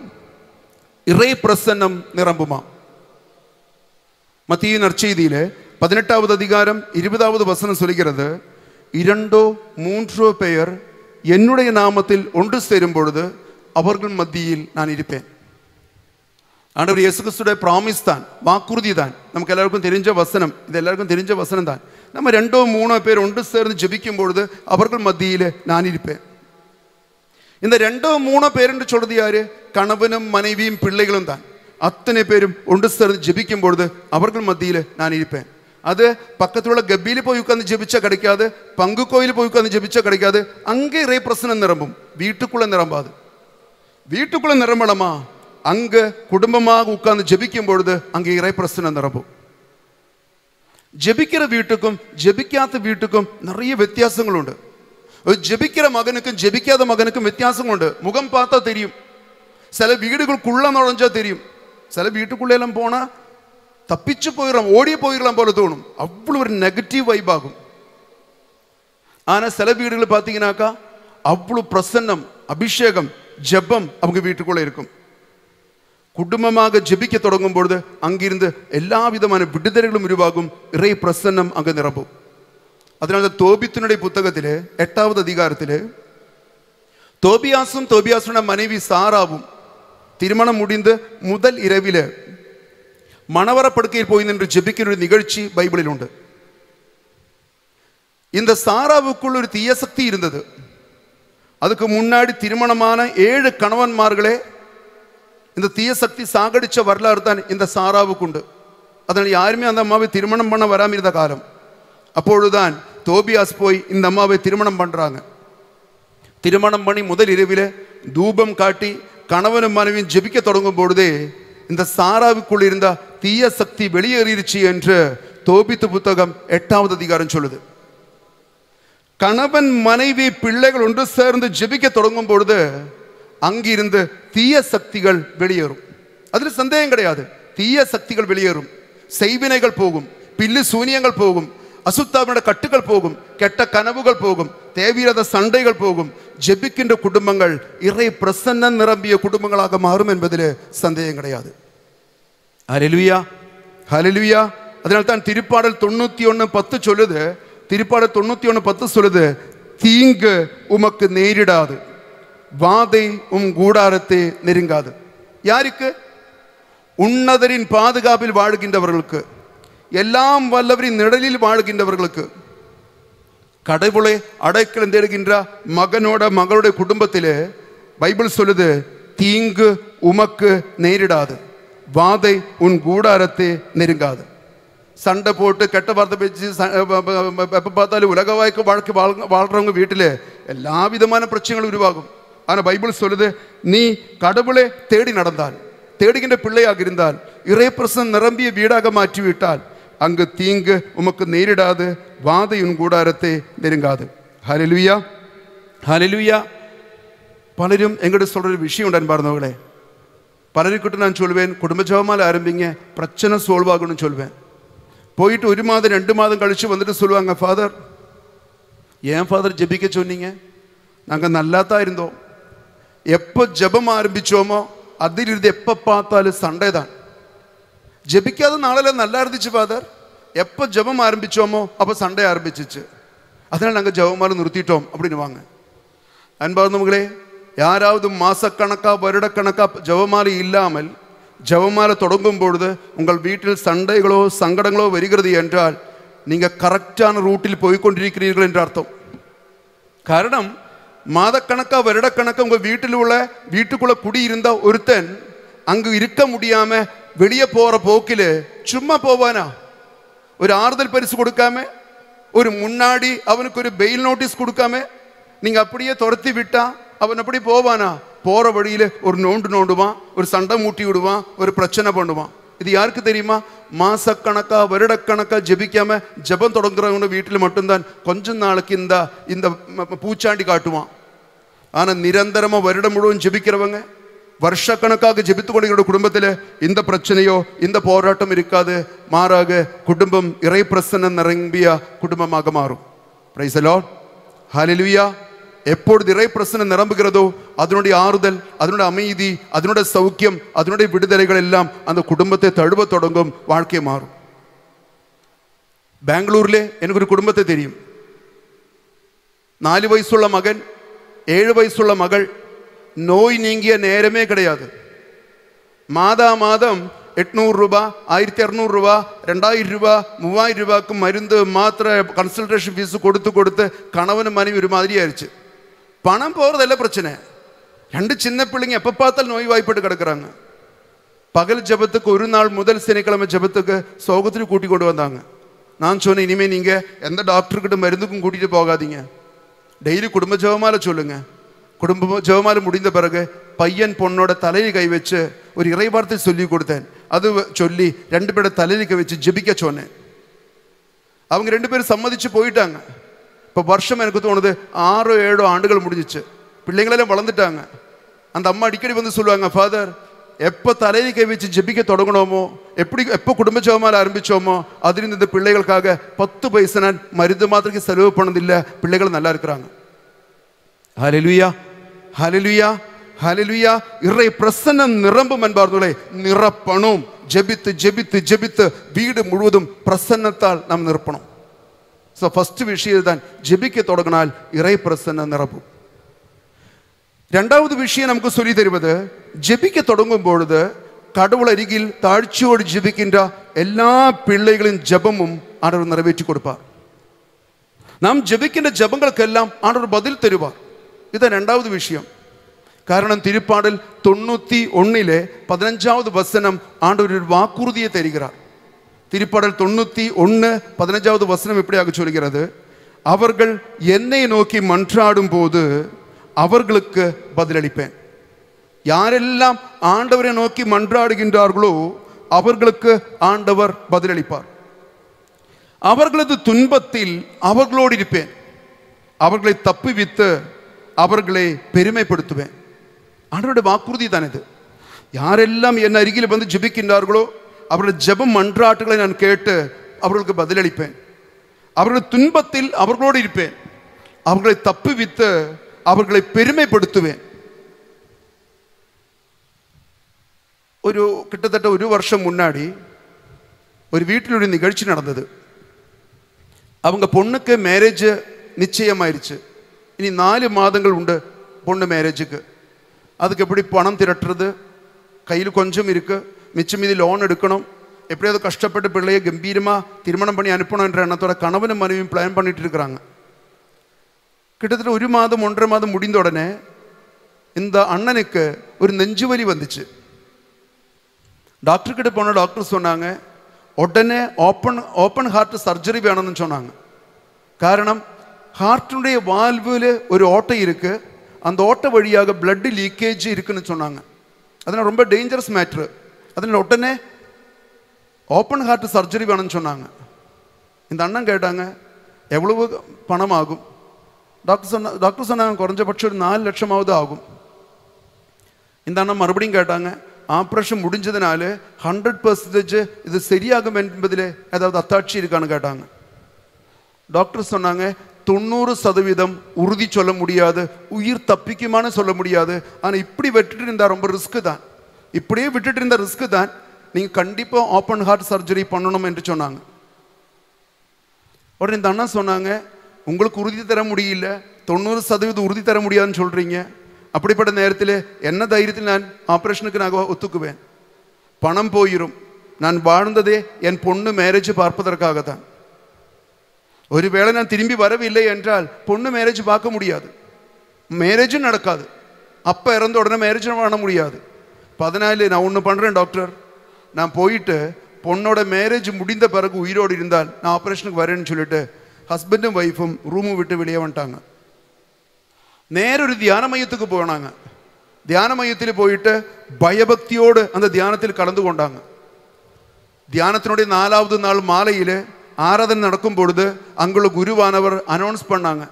இறை பிரசன்னம் நிரம்புமா. மத்திய நற்செய்தியிலே 18வது அதிகாரம் 20வது வசனம் சொல்கிறது, 2 3 பேர் என்னுடைய நாமத்தில் ஒன்று சேரும் பொழுது அவர்கள் மத்தியில் நான் இருப்பேன். ஆண்டவர் இயேசு கிறிஸ்துடைய ப்ராமிஸ் தான், வாக்குறுதி தான். நமக்கு எல்லாருக்கும் தெரிஞ்ச வசனம், இது எல்லாருக்கும் தெரிஞ்ச வசனம் தான். நம்ம 2 3 பேர் ஒன்று சேர்ந்து ஜெபிக்கும் பொழுது அவர்கள் மத்தியில் நான் இருப்பேன். இந்த 2 3 பேர் என்று சொல்றது யாரு? கணவனும் மனைவியும் பிள்ளைகளும் தான். அத்தனை பேரும் ஒன்று சேர்ந்து ஜெபிக்கும் பொழுது அவர்கள் மத்தியில் நான் இருப்பேன். அது பக்கத்தில் உள்ள கப்பியில் போய் உட்கார்ந்து ஜெபிச்சா கிடைக்காது, பங்கு கோயில் போய் உட்கார்ந்து ஜெபிச்சா கிடைக்காது. அங்கே இறை பிரசன்னம் நிரம்பும், வீட்டுக்குள்ள நிரம்பாது. வீட்டுக்குள்ள நிரம்பணுமா? அங்க குடும்பமாக உட்கார்ந்து ஜெபிக்கும் பொழுது அங்கே இறை பிரசன்னம் நிரம்பும். ஜெபிக்கிற வீட்டுக்கும் ஜெபிக்காத வீட்டுக்கும் நிறைய வித்தியாசங்கள் உண்டு. ஜெபிக்கிற மகனுக்கும் ஜெபிக்காத மகனுக்கும் வித்தியாசம் உண்டு. முகம் பார்த்தா தெரியும். சில வீடுகளுக்குள்ள நுழைஞ்சா தெரியும். சில வீட்டுக்குள்ள எல்லாம் போனா தப்பிச்சு போயிடலாம், ஓடி போயிடலாம் போல தோணும். அவ்வளவு ஒரு நெகட்டிவ் வைப் ஆகும். ஆனா சில வீடுகளை பார்த்தீங்கன்னாக்கா அவ்வளவு பிரசன்னம், அபிஷேகம், ஜெபம் அவங்க வீட்டுக்குள்ள இருக்கும். குடும்பமாக ஜெபிக்க தொடங்கும் பொழுது அங்கிருந்து எல்லா விதமான விடுதலைகளும் உருவாகும், இறை பிரசன்னம் அங்கு நிரம்பும். அதனால தோபித்தினுடைய புத்தகத்திலே 8வது அதிகாரத்திலே தோபியாசும் தோபியாசுடைய மனைவி சாராவும் திருமணம் முடிந்து முதல் இரவில மணவரப்படுக்கையில் போய் நின்று ஜெபிக்கிற நிகழ்ச்சி பைபிளில் உண்டு. இந்த சாராவுக்குள் ஒரு தீய சக்தி இருந்தது. அதுக்கு முன்னாடி திருமணமான 7 கணவன்மார்களே இந்த தீய சக்தி சாகடிச்ச வரலாறு தான் இந்த சாராவுக்கு உண்டு. அதனால் யாருமே அந்த அம்மாவை திருமணம் பண்ண வராமல் இருந்த காலம். அப்பொழுதுதான் தோபியாஸ் போய் இந்த அம்மாவை திருமணம் பண்றாங்க. திருமணம் பண்ணி முதல் இரவிலே தூபம் காட்டி கணவனும் மனைவியும் ஜெபிக்க தொடங்கும் பொழுதே இந்த சாராவுக்குள் இருந்த தீய சக்தி வெளியேறிடுச்சு என்று தோபித்து புத்தகம் 8வது அதிகாரம் சொல்லுது. கணவன் மனைவி பிள்ளைகள் ஒன்று சேர்ந்து ஜெபிக்க தொடங்கும் பொழுது அங்கிருந்து தீய சக்திகள் வெளியேறும். அதுல சந்தேகம் கிடையாது. தீய சக்திகள் வெளியேறும், செய்வினைகள் போகும், பில்லு சூனியங்கள் போகும், அசுத்தாவின கட்டுகள் போகும், கெட்ட கனவுகள் போகும், தேவையில்லாத சண்டைகள் போகும். ஜெபிக்கின்ற குடும்பங்கள் இறை பிரசன்னம் நிரம்பிய குடும்பங்களாக மாறும் என்பதில் சந்தேகம் கிடையாது. ஹல்லேலூயா, ஹல்லேலூயா. அதனால தான் திருப்பாடல் 91:10 சொல்லுது, திருப்பாடல் 91:10 சொல்லுது, தீங்கு உமக்கு நேரிடாது, வாதை உம் கூடாரத்தை நெருங்காது. யாருக்கு? உன்னதரின் பாதுகாப்பில் வாழ்கின்றவர்களுக்கு, எல்லாம் வல்லவரின் நிழலில் வாழ்கின்றவர்களுக்கு, கடவுளை அடைக்கலம் தேடுகின்ற மகனோட மகளுடைய குடும்பத்திலே பைபிள் சொல்லுது, தீங்கு உமக்கு நேரிடாது, வாதை உன் கூடாரத்தை நெருங்காது. சண்டை போட்டு கெட்ட வார்த்தை பேச்சு எப்போ பார்த்தாலும் உலக வாழ்க்கை வாழ்றவங்க வீட்டில் எல்லா விதமான பிரச்சனைகளும் உருவாகும். ஆனால் பைபிள் சொல்லுது, நீ கடவுளை தேடி நடந்தால், தேடுகின்ற பிள்ளையாக இருந்தால், இறைப்பிரசன்னம் நிரம்பிய வீடாக மாற்றிவிட்டால், அங்கு தீங்கு உமக்கு நேரிடாது, வாதை உன் கூடாரத்தை நெருங்காது. ஹல்லேலூயா, ஹல்லேலூயா. பலரும் எங்கிட்ட சொல்கிற ஒரு விஷயம் உண்டு அன்பார்ந்தவங்களே. பலருக்கிட்ட நான் சொல்வேன், குடும்ப ஜெபமாலை ஆரம்பிங்க, பிரச்சனை சால்வ் ஆகணும்னு சொல்வேன். போயிட்டு 1 மாதம் 2 மாதம் கழித்து வந்துட்டு சொல்லுவாங்க, ஃபாதர் ஏன் ஃபாதர் ஜெபிக்க சொன்னீங்க? நாங்கள் நல்லா தான் இருந்தோம். எப்போ ஜெபம் ஆரம்பித்தோமோ அதிலிருந்து எப்போ பார்த்தாலும் சண்டை தான். ஜெபிக்காத நாளெல்லாம் நல்லா இருந்துச்சு ஃபாதர், எப்போ ஜெபம் ஆரம்பித்தோமோ அப்போ சண்டை ஆரம்பிச்சிச்சு, அதனால் நாங்கள் ஜெபமாலை நிறுத்திட்டோம் அப்படின்னு வாங்க. அன்பார்ந்தவங்களே, யாராவது மாசக்கணக்கா வருடக்கணக்கா ஜெபமாலை இல்லாமல் ஜெபமாலை தொடங்கும் பொழுது உங்கள் வீட்டில் சண்டைகளோ சங்கடங்களோ வருகிறது என்றால் நீங்கள் கரெக்டான ரூட்டில் போய்கொண்டிருக்கிறீர்கள் என்ற அர்த்தம். காரணம், மாதக்கணக்கா வருடக்கணக்கா உங்கள் வீட்டுக்குள்ளே குடியிருந்த ஒருத்தன் அங்கு இருக்க முடியாமல் வெளியே போகிற போக்கில் சும்மா போவானா? ஒரு ஆறுதல் பரிசு கொடுக்காம, ஒரு முன்னாடி அவனுக்கு ஒரு பெயில் நோட்டீஸ் கொடுக்காம நீங்கள் அப்படியே துரத்தி விட்டா அவன் அப்படி போவானா? போகிற வழியில் ஒரு நோண்டுவான், ஒரு சண்டை மூட்டி விடுவான், ஒரு பிரச்சனை பண்ணுவான். இது யாருக்கு தெரியுமா? மாசக்கணக்கா வருடக்கணக்கா ஜெபிக்காம ஜெபம் தொடங்குறவங்க வீட்டில் மட்டும்தான் கொஞ்சம் நாளைக்கு இந்த பூச்சாண்டி காட்டுவான். ஆனால் நிரந்தரமாக வருடம் முழுவதும் ஜெபிக்கிறவங்க, வருஷக்கணக்காக ஜெபித்து கொண்டிருக்கிற குடும்பத்தில் இந்த பிரச்சனையோ இந்த போராட்டம் இருக்காது. மாறாக குடும்பம் இறை பிரசன்னம் நிரம்பிய குடும்பமாக மாறும். பிரைஸ் தி லார்ட், ஹல்லேலூயா. எப்பொழுது இறை பிரசன்னம் நிரம்புகிறதோ அதனுடைய ஆறுதல், அதனுடைய அமைதி, அதனுடைய சௌக்கியம், அதனுடைய விடுதலைகள் எல்லாம் அந்த குடும்பத்தை தழுவ தொடங்கும், வாழ்க்கை மாறும். பெங்களூரில் எனக்கு ஒரு குடும்பத்தை தெரியும். 4 வயசுள்ள மகன், 7 வயசுள்ள மகள். நோய் நீங்கிய நேரமே கிடையாது. மாதம் 800 ரூபா, 1200 ரூபா, 2000 ரூபா, 3000 ரூபாய்க்கு மருந்து மாத்திரை கன்சல்டேஷன் ஃபீஸ் கொடுத்து கணவன் மனைவி ஒரு மாதிரி ஆயிடுச்சு. பணம் போகிறதெல்லாம் பிரச்சனை. 2 சின்ன பிள்ளைங்க எப்போ பார்த்தாலும் நோய் வாய்ப்பட்டு கிடக்குறாங்க. பகல் ஜபத்துக்கு ஒரு நாள் முதல் சனிக்கிழமை ஜபத்துக்கு சோகத்தில் கூட்டி கொண்டு வந்தாங்க. நான் சொன்னேன், இனிமேல் நீங்கள் எந்த டாக்டர்கிட்ட மருந்துக்கும் கூட்டிகிட்டு போகாதீங்க, டெய்லி குடும்ப ஜெபமாலை சொல்லுங்கள். குடும்ப ஜெபமாலை முடிந்த பிறகு பையன் பொண்ணோட தலையில் கை வச்சு ஒரு இறைவார்த்தை சொல்லி கொடுத்தேன். அது சொல்லி 2 பேரோட தலையில் கை வச்சு ஜெபிக்க சொன்னேன். அவங்க 2 பேரும் சம்மதிச்சு போயிட்டாங்க. இப்போ வருஷம் எனக்கு தோணுது 6-7 ஆண்டுகள் முடிஞ்சிச்சு. பிள்ளைங்களெல்லாம் வளர்ந்துட்டாங்க. அந்த அம்மா அடிக்கடி வந்து சொல்லுவாங்க, ஃபாதர் எப்போ தலையில் கை வச்சு ஜெபிக்க தொடங்கணுமோ, எப்போ குடும்ப ஜெபமாலை ஆரம்பித்தோமோ அதிலிருந்து இந்த பிள்ளைகளுக்காக 10 பைசா நான் மருந்து மாத்திரைக்கு செலவு பண்ணதில்லை, பிள்ளைகள் நல்லா இருக்கிறாங்க. ஹல்லேலூயா, ஹல்லேலூயா, ஹல்லேலூயா. இறை பிரசன்னம் நிரம்பும் என்பார்களே, நிரப்பணும். ஜெபித்து ஜெபித்து ஜெபித்து வீடு முழுவதும் பிரசன்னத்தால் நாம் நிரப்பணும். ஸோ ஃபர்ஸ்ட் விஷயம் தான், ஜெபிக்க தொடங்கினால் இறை பிரசன்னம் நிரப்பும். 2வது விஷயம் நமக்கு சொல்லி தருவது, ஜெபிக்க தொடங்கும் பொழுது கடவுள் அருகில் தாழ்ச்சியோடு ஜெபிக்கின்ற எல்லா பிள்ளைகளின் ஜெபமும் ஆண்டவர் நிறைவேற்றி கொடுப்பார். நாம் ஜெபிக்கின்ற ஜெபங்களுக்கெல்லாம் ஆண்டவர் பதில் தருவார். இதுதான் 2வது விஷயம். காரணம், திருப்பாடல் 91 15வது வசனம் ஆண்டவர் ஒரு வாக்குறுதியை தருகிறார். திருப்பாடல் 91 15வது வசனம் இப்படியாக சொல்கிறது, அவர்கள் என்னை நோக்கி மன்றாடும் போது அவர்களுக்கு பதிலளிப்பேன். யாரெல்லாம் ஆண்டவரை நோக்கி மன்றாடுகின்றார்களோ அவர்களுக்கு ஆண்டவர் பதிலளிப்பார். அவர்களது துன்பத்தில் அவர்களோடு இருப்பேன், அவர்களை தப்புவித்து அவர்களை பெருமைப்படுத்துவேன். ஆண்டவருடைய வாக்குறுதி தான் இது. யாரெல்லாம் என் அருகில் வந்து ஜெபிக்கின்றார்களோ அவர்கள் ஜெபம் மன்றாட்டுகளை நான் கேட்டு அவர்களுக்கு பதிலளிப்பேன். அவர்கள் துன்பத்தில் அவர்களோடு இருப்பேன், அவர்களை தப்புவித்து அவர்களை பெருமைப்படுத்துவேன். கிட்டத்தட்ட 1 வருஷம் முன்னாடி ஒரு வீட்டில் ஒரு நிகழ்ச்சி நடந்தது. அவங்க பொண்ணுக்கு மேரேஜ் நிச்சயமாயிருச்சு. இனி 4 மாதங்கள் உண்டு பொண்ணு மேரேஜுக்கு. அதுக்கு எப்படி பணம் திரட்டுறது, கையில் கொஞ்சம் இருக்கு, மிச்சம் மீதி லோன் எடுக்கணும், எப்படியாவது கஷ்டப்பட்டு பிள்ளையை கம்பீரமாக திருமணம் பண்ணி அனுப்பணும் என்ற எண்ணத்தோட கணவனும் மனைவியும் பிளான் பண்ணிட்டு இருக்கிறாங்க. கிட்டத்தட்ட 1 மாதம் 1.5 மாதம் முடிந்த உடனே இந்த அண்ணனுக்கு ஒரு நெஞ்சுவலி வந்துச்சு. டாக்டர் கிட்ட போன டாக்டர் சொன்னாங்க, உடனே ஓப்பன் ஹார்ட் சர்ஜரி வேணும்னு சொன்னாங்க. காரணம், ஹார்ட்டினுடைய வால்வில் ஒரு ஓட்டை இருக்கு, அந்த ஓட்டை வழியாக பிளட் லீக்கேஜ் இருக்குன்னு சொன்னாங்க. அதனால் ரொம்ப டேஞ்சரஸ் மேட்ரு. அதனால் உடனே ஓப்பன் ஹார்ட் சர்ஜரி வேணும்னு சொன்னாங்க. இந்த அண்ணன் கேட்டாங்க, எவ்வளவு பணம் ஆகும்? டாக்டர் சொன்னாங்க குறைஞ்சபட்சம் ஒரு 4 லட்சமாவது ஆகும். இந்த அண்ணன் மறுபடியும் கேட்டாங்க, ஆப்ரேஷன் முடிஞ்சதுனால 100% இது சரியாகும் என்பதில் ஏதாவது அத்தாட்சி இருக்கான்னு கேட்டாங்க. டாக்டர் சொன்னாங்க 90% உறுதி சொல்ல முடியாது, உயிர் தப்பிக்குமான்னு சொல்ல முடியாது. ஆனால் இப்படி விட்டுட்டு இருந்தால் ரொம்ப ரிஸ்க்கு தான், இப்படியே விட்டுட்டு இருந்த ரிஸ்க்கு தான், நீங்கள் கண்டிப்பாக ஓப்பன் ஹார்ட் சர்ஜரி பண்ணணும் என்று சொன்னாங்க. உடனே இந்த அண்ணா சொன்னாங்க, உங்களுக்கு உறுதி தர முடியல, 90% உறுதி தர முடியாதுன்னு சொல்கிறீங்க, அப்படிப்பட்ட நேரத்தில் என்ன தைரியத்தில் நான் ஆப்ரேஷனுக்கு நான் ஒத்துக்குவேன்? பணம் போயிடும். நான் வாழ்ந்ததே என் பொண்ணு மேரேஜ் பார்ப்பதற்காக தான். ஒருவேளை நான் திரும்பி வரவில்லை என்றால் பொண்ணு மேரேஜ் பார்க்க முடியாது, மேரேஜும் நடக்காது. அப்போ இறந்த உடனே மேரேஜ் பண்ண முடியாது. 14 நான் ஒன்று பண்ணுறேன் டாக்டர், நான் போயிட்டு பொண்ணோட மேரேஜ் முடிந்த பிறகு உயிரோடு இருந்தால் நான் ஆப்ரேஷனுக்கு வரேன்னு சொல்லிட்டு ஹஸ்பண்டும் ஒய்ஃபும் ரூமு விட்டு வெளியே வந்துட்டாங்க. நேரொரு தியான மையத்துக்கு போனாங்க. தியான மையத்தில் போயிட்டு பயபக்தியோடு அந்த தியானத்தில் கலந்து கொண்டாங்க. தியானத்தினுடைய 4வது நாள் மாலையில் ஆராதனை நடக்கும் பொழுது அங்குள்ள குருவானவர் அனௌன்ஸ் பண்ணாங்க,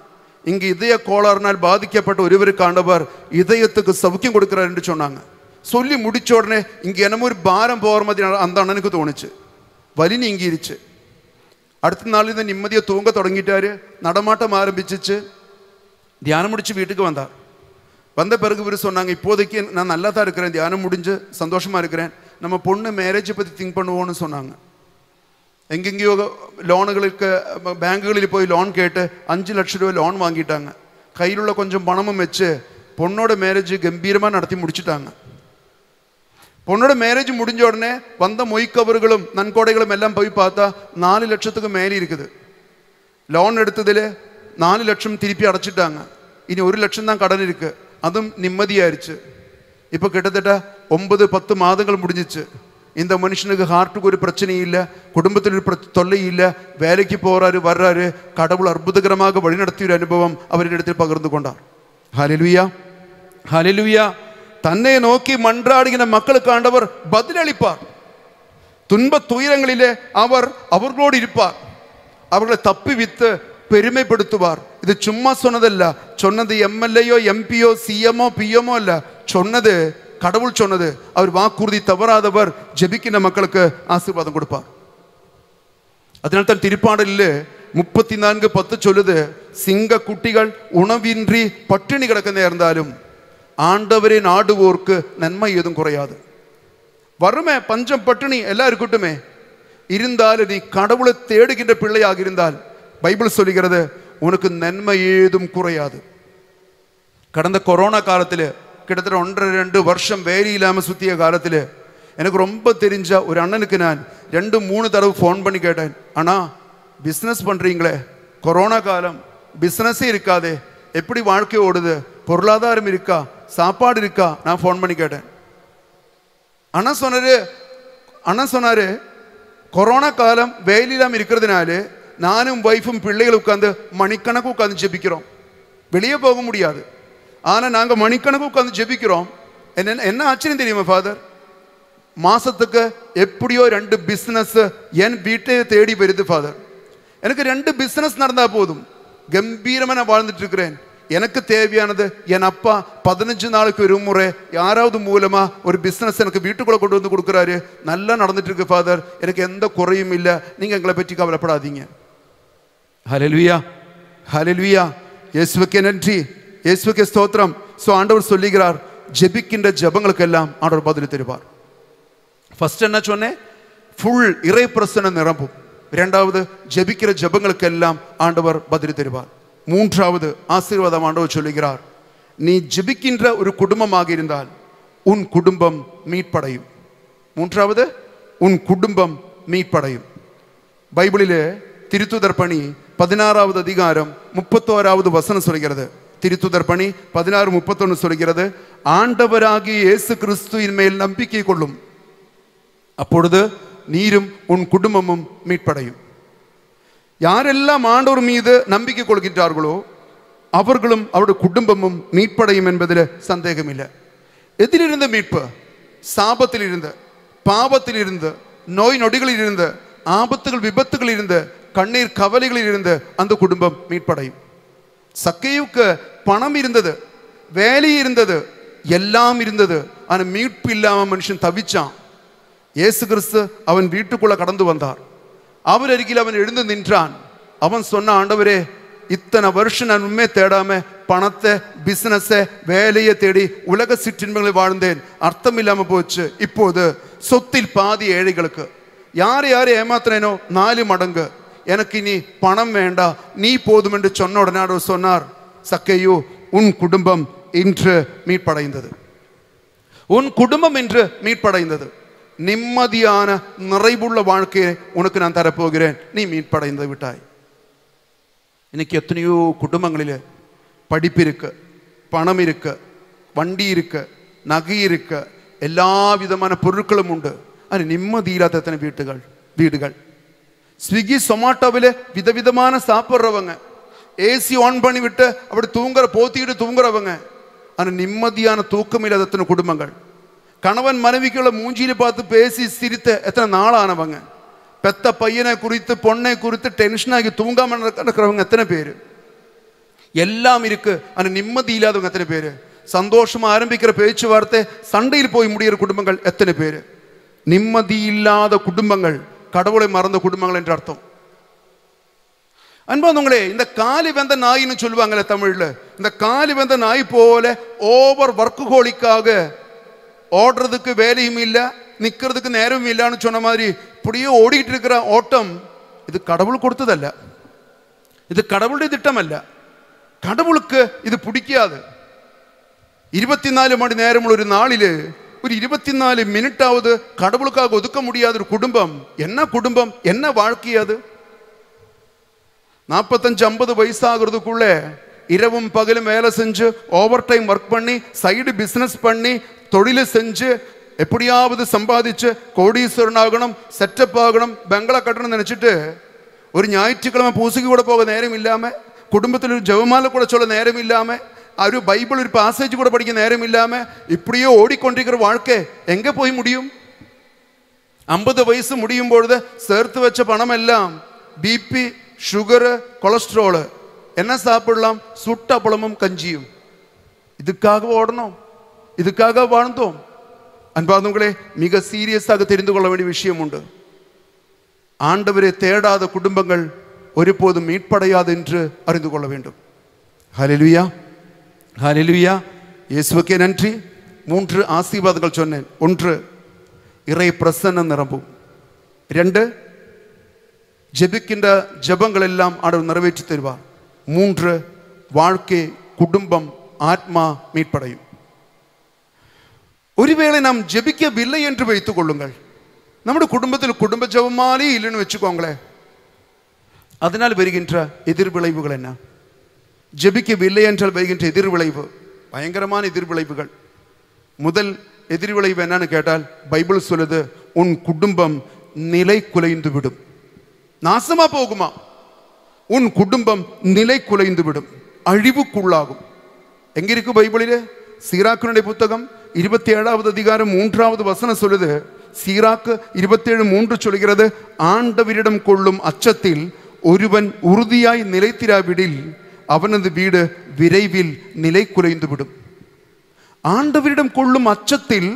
இங்கு இதய கோளாறுனால் பாதிக்கப்பட்ட ஒருவருக்கு ஆண்டவர் இதயத்துக்கு சவுக்கியம் கொடுக்கிறார் என்று சொன்னாங்க. சொல்லி முடிச்ச உடனே இங்கே என்னமோ ஒரு பாரம் போகிற மாதிரி அந்த அண்ணனுக்கு தோணுச்சு. வலி நீங்கிருச்சு. அடுத்த நாள் இந்த நிம்மதியை தூங்க தொடங்கிட்டாரு. நடமாட்டம் ஆரம்பிச்சிச்சு. தியானம் முடிச்சு வீட்டுக்கு வந்தார். வந்த பிறகு இவர் சொன்னாங்க, இப்போதைக்கு நான் நல்லா தான் இருக்கிறேன், தியானம் முடிஞ்சு சந்தோஷமாக இருக்கிறேன், நம்ம பொண்ணு மேரேஜை பற்றி திங்க் பண்ணுவோன்னு சொன்னாங்க. எங்கெங்கேயோ லோனுகளுக்கு பேங்குகளில் போய் லோன் கேட்டு 5 லட்சம் ரூபாய் லோன் வாங்கிட்டாங்க. கையில் உள்ள கொஞ்சம் பணமும் வச்சு பொண்ணோட மேரேஜ் கம்பீரமாக நடத்தி முடிச்சுட்டாங்க. பொண்ணோட மேரேஜ் முடிஞ்ச உடனே வந்த மொய்க்கவர்களும் நன்கொடைகளும் எல்லாம் போய் பார்த்தா 4 லட்சத்துக்கு மேலே இருக்குது. லோன் எடுத்ததில் 4 லட்சம் திருப்பி அடைச்சிட்டாங்க. இனி 1 லட்சம் தான் கடன் இருக்கு. அதுவும் நிம்மதியாயிருச்சு. இப்போ கிட்டத்தட்ட 9-10 மாதங்கள் முடிஞ்சிச்சு. இந்த மனுஷனுக்கு ஹார்ட்டுக்கு ஒரு பிரச்சனையும் இல்லை, குடும்பத்தில் ஒரு தொல்லையும் இல்லை, வேலைக்கு போகிறாரு வர்றாரு. கடவுள் அற்புதகரமாக வழிநடத்திய ஒரு அனுபவம் அவரின் இடத்தில் பகிர்ந்து கொண்டார். ஹல்லேலூயா, ஹல்லேலூயா. தன்னை நோக்கி மன்றாடுகிற மக்களுக்கு ஆண்டவர் பதிலளிப்பார். துன்ப துயரங்களிலே அவர் அவர்களோடு இருப்பார். அவர்களை தப்பிவித்து பெருமைப்படுத்துவார். இது சும்மா சொன்னதல்ல, சொன்னது எம்எல்ஏயோ எம்பியோ சிஎம்ஓ பிஎம்ஓ அல்ல, சொன்னது கடவுள் சொன்னது. அவர் வாக்குறுதி தவறாதவர். ஜெபிக்கின்ற மக்களுக்கு ஆசீர்வாதம் கொடுப்பார். அதனால தான் திருப்பாடலில் 34:10 சொல்லுது, சிங்க குட்டிகள் உணவின்றி பட்டினி கிடக்க நேர்ந்தாலும் ஆண்டவரே நாடுவோர்க்கு நன்மை ஏதும் குறையாது. வறுமை பஞ்சம் பட்டினி எல்லாம் இருக்கட்டுமே, இருந்தாலும் நீ கடவுளை தேடுகின்ற பிள்ளையாக இருந்தால் பைபிள் சொல்லுகிறது உனக்கு நன்மை ஏதும் குறையாது. கடந்த கொரோனா காலத்தில் கிட்டத்தட்ட 1.5-2 வருஷம் வேலை இல்லாமல் சுற்றிய காலத்தில் எனக்கு ரொம்ப தெரிஞ்ச ஒரு அண்ணனுக்கு நான் 2-3 தடவை ஃபோன் பண்ணி கேட்டேன், அண்ணா பிஸ்னஸ் பண்ணுறீங்களே, கொரோனா காலம் பிஸ்னஸே இருக்காதே, எப்படி வாழ்க்கை ஓடுது, பொருளாதாரம் இருக்கா, சாப்பாடு இருக்கா? நான் ஃபோன் பண்ணி கேட்டேன். அண்ணா சொன்னாரு கொரோனா காலம் வேலை இல்லாமல் இருக்கிறதுனால நானும் ஒய்ஃபும் பிள்ளைகள் உட்காந்து மணிக்கணக்கு உட்காந்து ஜெபிக்கிறோம். வெளியே போக முடியாது, ஆனால் நாங்கள் மணிக்கணக்கு உட்காந்து ஜெபிக்கிறோம். என்ன ஆச்சரியம் தெரியுமா ஃபாதர், மாசத்துக்கு எப்படியோ 2 பிஸ்னஸ் என் வீட்டை தேடி வருது ஃபாதர். எனக்கு 2 பிஸ்னஸ் நடந்தால் போதும், கம்பீரமாக நான் வாழ்ந்துட்டு இருக்கிறேன். எனக்கு தேவையானது என் அப்பா 15 நாளுக்கு ஒரு முறை யாராவது மூலமா ஒரு பிஸ்னஸ் எனக்கு வீட்டுக்குள்ள கொண்டு வந்து கொடுக்குறாரு. நல்லா நடந்துட்டு இருக்கு ஃபாதர், எனக்கு எந்த குறையும் இல்லை, நீங்க எங்களை பற்றி கவலைப்படாதீங்க. ஹல்லேலூயா, ஹல்லேலூயா. இயேசுவுக்கே நன்றி, இயேசுவுக்கே ஸ்தோத்திரம். சோ ஆண்டவர் சொல்லுகிறார், ஜெபிக்கின்ற ஜெபங்களுக்கெல்லாம் ஆண்டவர் பதில் தருவார். ஃபர்ஸ்ட் என்ன சொன்னேன், ஃபுல் இறை பிரசன்னம் நிரம்பும். 2வது ஜெபிக்கிற ஜெபங்களுக்கெல்லாம் ஆண்டவர் பதில் தருவார். 3வது ஆசீர்வாதம் ஆண்டவர் சொல்லுகிறார், நீ ஜெபிக்கின்ற ஒரு குடும்பமாக இருந்தால் உன் குடும்பம் மீட்படையும். மூன்றாவது, உன் குடும்பம் மீட்படையும். பைபிளிலே திருத்துதர் பணி 16வது அதிகாரம் 31வது வசனம் சொல்கிறது. திருத்துதர் பணி 16:31 சொல்கிறது, ஆண்டவராகிய இயேசு கிறிஸ்துவின் மேல் நம்பிக்கை கொள்ளும், அப்பொழுது நீரும் உன் குடும்பமும் மீட்படையும். யாரெல்லாம் ஆண்டவர் மீது நம்பிக்கை கொள்கின்றார்களோ அவர்களும் அவருடைய குடும்பமும் மீட்படையும் என்பதில் சந்தேகம் இல்லை. எதிலிருந்து மீட்பு? சாபத்தில் இருந்து, பாவத்தில் இருந்து, நோய் நொடிகளில் இருந்து, ஆபத்துகள் விபத்துகள் இருந்து, கண்ணீர் கவலைகளில் இருந்து அந்த குடும்பம் மீட்படையும். சக்கேயுவுக்கு பணம் இருந்தது, வேலை இருந்தது, எல்லாம் இருந்தது. ஆனால் மீட்பு இல்லாம மனுஷன் தவிச்சான். இயேசு கிறிஸ்து அவன் வீட்டுக்குள்ள கடந்து வந்தார். அவர் அருகில் அவன் எழுந்து நின்றான். அவன் சொன்ன, ஆண்டவரே, இத்தனை வருஷம் நான் உண்மை தேடாம பணத்தை, பிசினஸை, வேலையை தேடி உலக சிற்றின்பங்களை வாழ்ந்தேன், அர்த்தம் இல்லாம போச்சு. இப்போது சொத்தில் பாதி ஏழைகளுக்கு. யாரை ஏமாத்தினேனோ 4 மடங்கு, எனக்கு இனி பணம் வேண்டாம், நீ போதும் என்று சொன்ன உடனே அவர் சொன்னார், சக்கேயு, உன் குடும்பம் இன்று மீட்படைந்தது. உன் குடும்பம் இன்று மீட்படைந்தது. நிம்மதியான நிறைவுள்ள வாழ்க்கையை உனக்கு நான் தரப்போகிறேன், நீ மீட்படைந்து விட்டாய். இன்னைக்கு எத்தனையோ குடும்பங்களில் படிப்பு இருக்கு, பணம் இருக்கு, வண்டி இருக்கு, நகை இருக்கு, எல்லா விதமான பொருட்களும் உண்டு. அது நிம்மதி இல்லாத எத்தனை வீடுகள். ஸ்விக்கி சொமாட்டோவில் விதவிதமான சாப்பிட்றவங்க, ஏசி ஆன் பண்ணி விட்டு அப்படி போத்திக்கிட்டு தூங்குறவங்க. ஆனால் நிம்மதியான தூக்கம் இல்லாத எத்தனை குடும்பங்கள். கணவன் மனைவிக்குள்ள மூஞ்சியில பார்த்து பேசி சிரித்த எத்தனை நாளானவங்க. பெத்த பையனை குறித்து, பொண்ணை குறித்து டென்ஷனாகி தூங்காம இருக்கிறவங்க எத்தனை பேர். எல்லாம் இருக்கு, ஆனால் நிம்மதி இல்லாதவங்க எத்தனை பேர். சந்தோஷமா ஆரம்பிக்கிற பேச்சுவார்த்தை சண்டையில் போய் முடிகிற குடும்பங்கள் எத்தனை பேர். நிம்மதி இல்லாத குடும்பங்கள் கடவுளை மறந்த குடும்பங்கள் என்று அர்த்தம். அன்பானவங்களே, இந்த காலி வந்த நாயின்னு சொல்லுவாங்கல்ல தமிழ்ல, இந்த காலி வந்த நாய் போல ஓவர் ஒர்க்குஹோலிக்காக ஓடுறதுக்கு வேலையும் இல்லை, நிற்கிறதுக்கு நேரமும் இல்லைன்னு சொன்ன மாதிரி இப்படியே ஓடிட்டு இருக்கிற ஓட்டம் இது கடவுள் கொடுத்ததல்ல, இது கடவுளுடைய திட்டம் அல்ல. கடவுளுக்கு இது பிடிக்காது. 24 மணி நேரம் ஒரு நாளில் ஒரு 24 மினிட்டாவது கடவுளுக்காக ஒதுக்க முடியாத ஒரு குடும்பம் என்ன குடும்பம், என்ன வாழ்க்கை அது? 45-50 வயசாகிறதுக்குள்ள இரவும் பகலும் வேலை செஞ்சு, ஓவர் டைம் ஒர்க் பண்ணி, சைடு பிஸ்னஸ் பண்ணி, தொழிலை செஞ்சு, எப்படியாவது சம்பாதிச்சு கோடீஸ்வரன் ஆகணும், செட்டப் ஆகணும், பெங்களா கட்டணும்னு நினைச்சிட்டு ஒரு ஞாயிற்றுக்கிழமை பூசைக்கு கூட போக நேரம் இல்லாம, குடும்பத்தில் ஒரு ஜெபமாலை கூட சொல்ல நேரம் இல்லாம, ஒரு பைபிள் ஒரு பாசேஜ் கூட படிக்க நேரம் இல்லாம இப்படியே ஓடிக்கொண்டிருக்கிற வாழ்க்கை எங்க போய் முடியும்? 50 வயசு முடியும் பொழுது சேர்த்து வச்ச பணம் எல்லாம் பிபி, சுகரு, கொலஸ்ட்ரால், என்ன சாப்பிடலாம்? சுட்ட பழமும் கஞ்சியும். இதுக்காக ஓடணும், இதுக்காக வாழ்ந்தோம். அன்பார்ந்தவங்களே, மிக சீரியஸாக தெரிந்து கொள்ள வேண்டிய விஷயம் உண்டு. ஆண்டவரை தேடாத குடும்பங்கள் ஒருபோதும் மீட்படையாது என்று அறிந்து கொள்ள வேண்டும். ஹல்லேலூயா, ஹல்லேலூயா. இயேசுவுக்கே நன்றி. 3 ஆசீர்வாதங்கள் சொன்னேன். 1, இறை பிரசன்னம் நிரம்பும். 2, ஜெபிக்கின்ற ஜெபங்கள் எல்லாம் ஆண்டவர் நிறைவேற்றி தருவார். 3, வாழ்க்கை, குடும்பம், ஆத்மா மீட்படையும். ஒருவேளை நாம் ஜெபிக்கவில்லை என்று வைத்துக் கொள்ளுங்கள், நம்முடைய குடும்பத்தில் குடும்ப ஜெபமாலே இல்லைன்னு வச்சுக்கோங்களேன், அதனால் வருகின்ற எதிர்விளைவுகள் என்ன? ஜெபிக்கவில்லை என்றால் வருகின்ற எதிர்விளைவு பயங்கரமான எதிர்விளைவுகள். முதல் எதிர்விளைவு என்னன்னு கேட்டால், பைபிள் சொல்லுது, உன் குடும்பம் நிலை குலைந்து விடும். நாசமா போகுமா? உன் குடும்பம் நிலை குலைந்து விடும், அழிவுக்குள்ளாகும். எங்க இருக்கு பைபிளிலே? சீராக்கினுடைய புத்தகம் 27வது அதிகாரம் 3வது வசனம் சொல்லுது. சீராக்கு 27:3 சொல்கிறது, ஆண்டவரிடம் கொள்ளும் அச்சத்தில் ஒருவன் உறுதியாய் நிலைத்திராவிடில் அவனது வீடு விரைவில் நிலை குலைந்து விடும். ஆண்டவரிடம் கொள்ளும் அச்சத்தில்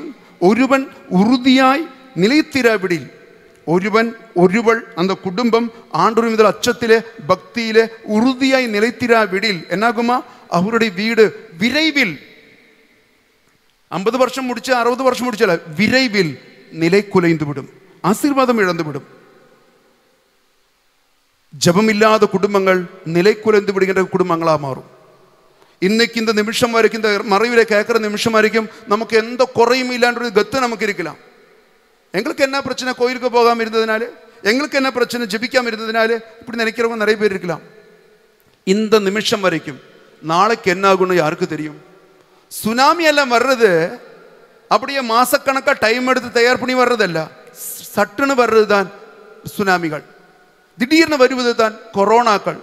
ஒருவன் உறுதியாய் நிலைத்திராவிடில், ஒருவள் அந்த குடும்பம் ஆண்டவரின் மீது அச்சத்திலே, பக்தியிலே உறுதியாய் நிலைத்திராவிடில் என்னாகுமா? அவருடைய வீடு விரைவில், 50 வருஷம் முடிச்சு 60 வருஷம் முடிச்சல, விரைவில் நிலை குலைந்து விடும், ஆசீர்வாதம் இழந்து விடும். ஜபம் இல்லாத குடும்பங்கள் நிலை குலைந்து விடுகின்ற குடும்பங்களா மாறும். இன்னைக்கு இந்த நிமிஷம் வரைக்கும், இந்த மறைவில கேட்கிற நிமிஷம் வரைக்கும் நமக்கு எந்த குறையும் இல்லான்ற கத்து நமக்கு இருக்கலாம். எங்களுக்கு என்ன பிரச்சனை கோயிலுக்கு போகாமல் இருந்ததுனால, எங்களுக்கு என்ன பிரச்சனை ஜெபிக்காமல் இருந்ததுனால இப்படி நினைக்கிறவங்க நிறைய பேர் இருக்கலாம். இந்த நிமிஷம் வரைக்கும் நாளைக்கு என்ன ஆகும்னு யாருக்கு தெரியும்? சுனாமி எல்லாம் வர்றது அப்படியே மாசக்கணக்கா டைம் எடுத்து தயார் பண்ணி வர்றதல்ல, சட்டுன்னு வர்றது தான் சுனாமிகள். திடீர்னு வருவது தான் கொரோனாக்கள்,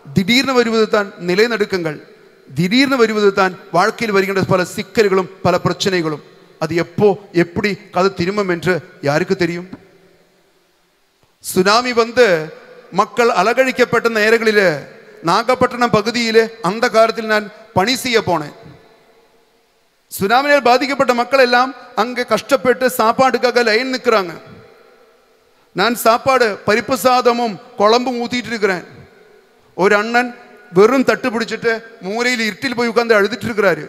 திடீர்னு வருவது தான் நிலைநடுக்கங்கள், திடீர்னு வருவது தான் வாழ்க்கையில் வருகின்ற பல சிக்கல்களும் பல பிரச்சனைகளும். அது எப்போ எப்படி கதை திரும்பும் என்று யாருக்கு தெரியும்? சுனாமி வந்து மக்கள் அலகழிக்கப்பட்ட நேரங்களில் நாகப்பட்டினம் பகுதியில் அந்த காலத்தில் நான் பணி செய்ய போனேன். சுனாமியால் பாதிக்கப்பட்ட மக்கள் எல்லாம் அங்கே கஷ்டப்பட்டு சாப்பாட்டுக்காக லைன் நிற்கிறாங்க. நான் சாப்பாடு பருப்பு சாதமும் குழம்பும் ஊத்திட்டு இருக்கிறேன். ஒரு அண்ணன் வெறும் தட்டு பிடிச்சிட்டு மூலையில் இருட்டில் போய் உட்காந்து அழுதுட்டு இருக்கிறாரு.